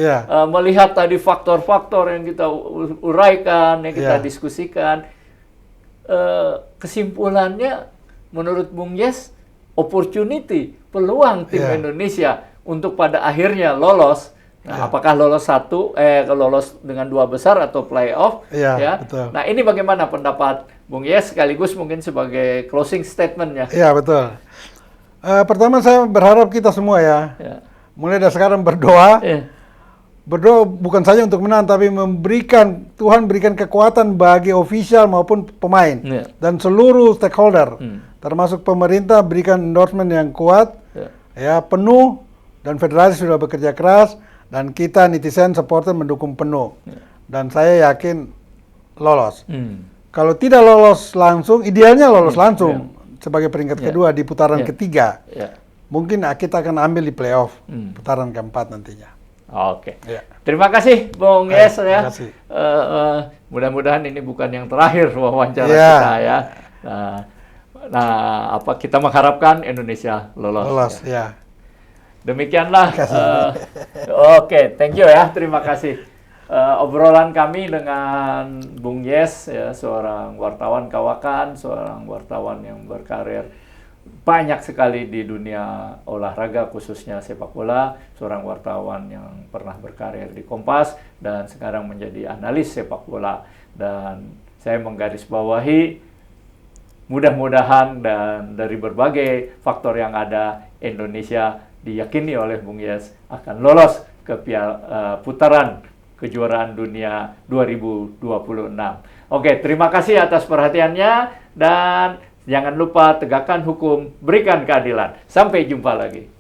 Melihat tadi faktor-faktor yang kita uraikan, yang kita diskusikan. Kesimpulannya, menurut Bung Yes, opportunity, peluang tim Indonesia untuk pada akhirnya lolos. Nah, apakah lolos lolos dengan 2 besar atau playoff?
Betul.
Nah, ini bagaimana pendapat Bung Yes sekaligus mungkin sebagai closing statement-nya?
Iya, betul. Pertama saya berharap kita semua mulai dari sekarang berdoa. Berdoa bukan saja untuk menang, tapi Tuhan berikan kekuatan bagi official maupun pemain dan seluruh stakeholder, termasuk pemerintah berikan endorsement yang kuat, penuh, dan federasi sudah bekerja keras. Dan kita netizen supporter mendukung penuh. Dan saya yakin lolos. Kalau tidak lolos langsung, idealnya lolos langsung sebagai peringkat kedua di putaran ketiga. Mungkin kita akan ambil di playoff putaran keempat nantinya.
Oke. Terima kasih Bung Yes ya. Mudah-mudahan ini bukan yang terakhir wawancara kita ya. Nah, kita mengharapkan Indonesia lolos. Demikianlah. Oke, thank you ya, terima kasih. Obrolan kami dengan Bung Yes, seorang wartawan kawakan, seorang wartawan yang berkarir banyak sekali di dunia olahraga, khususnya sepak bola, seorang wartawan yang pernah berkarir di Kompas dan sekarang menjadi analis sepak bola. Dan saya menggarisbawahi mudah-mudahan dan dari berbagai faktor yang ada, Indonesia diyakini oleh Bung Yes akan lolos ke putaran kejuaraan dunia 2026. Oke, terima kasih atas perhatiannya dan jangan lupa tegakkan hukum, berikan keadilan. Sampai jumpa lagi.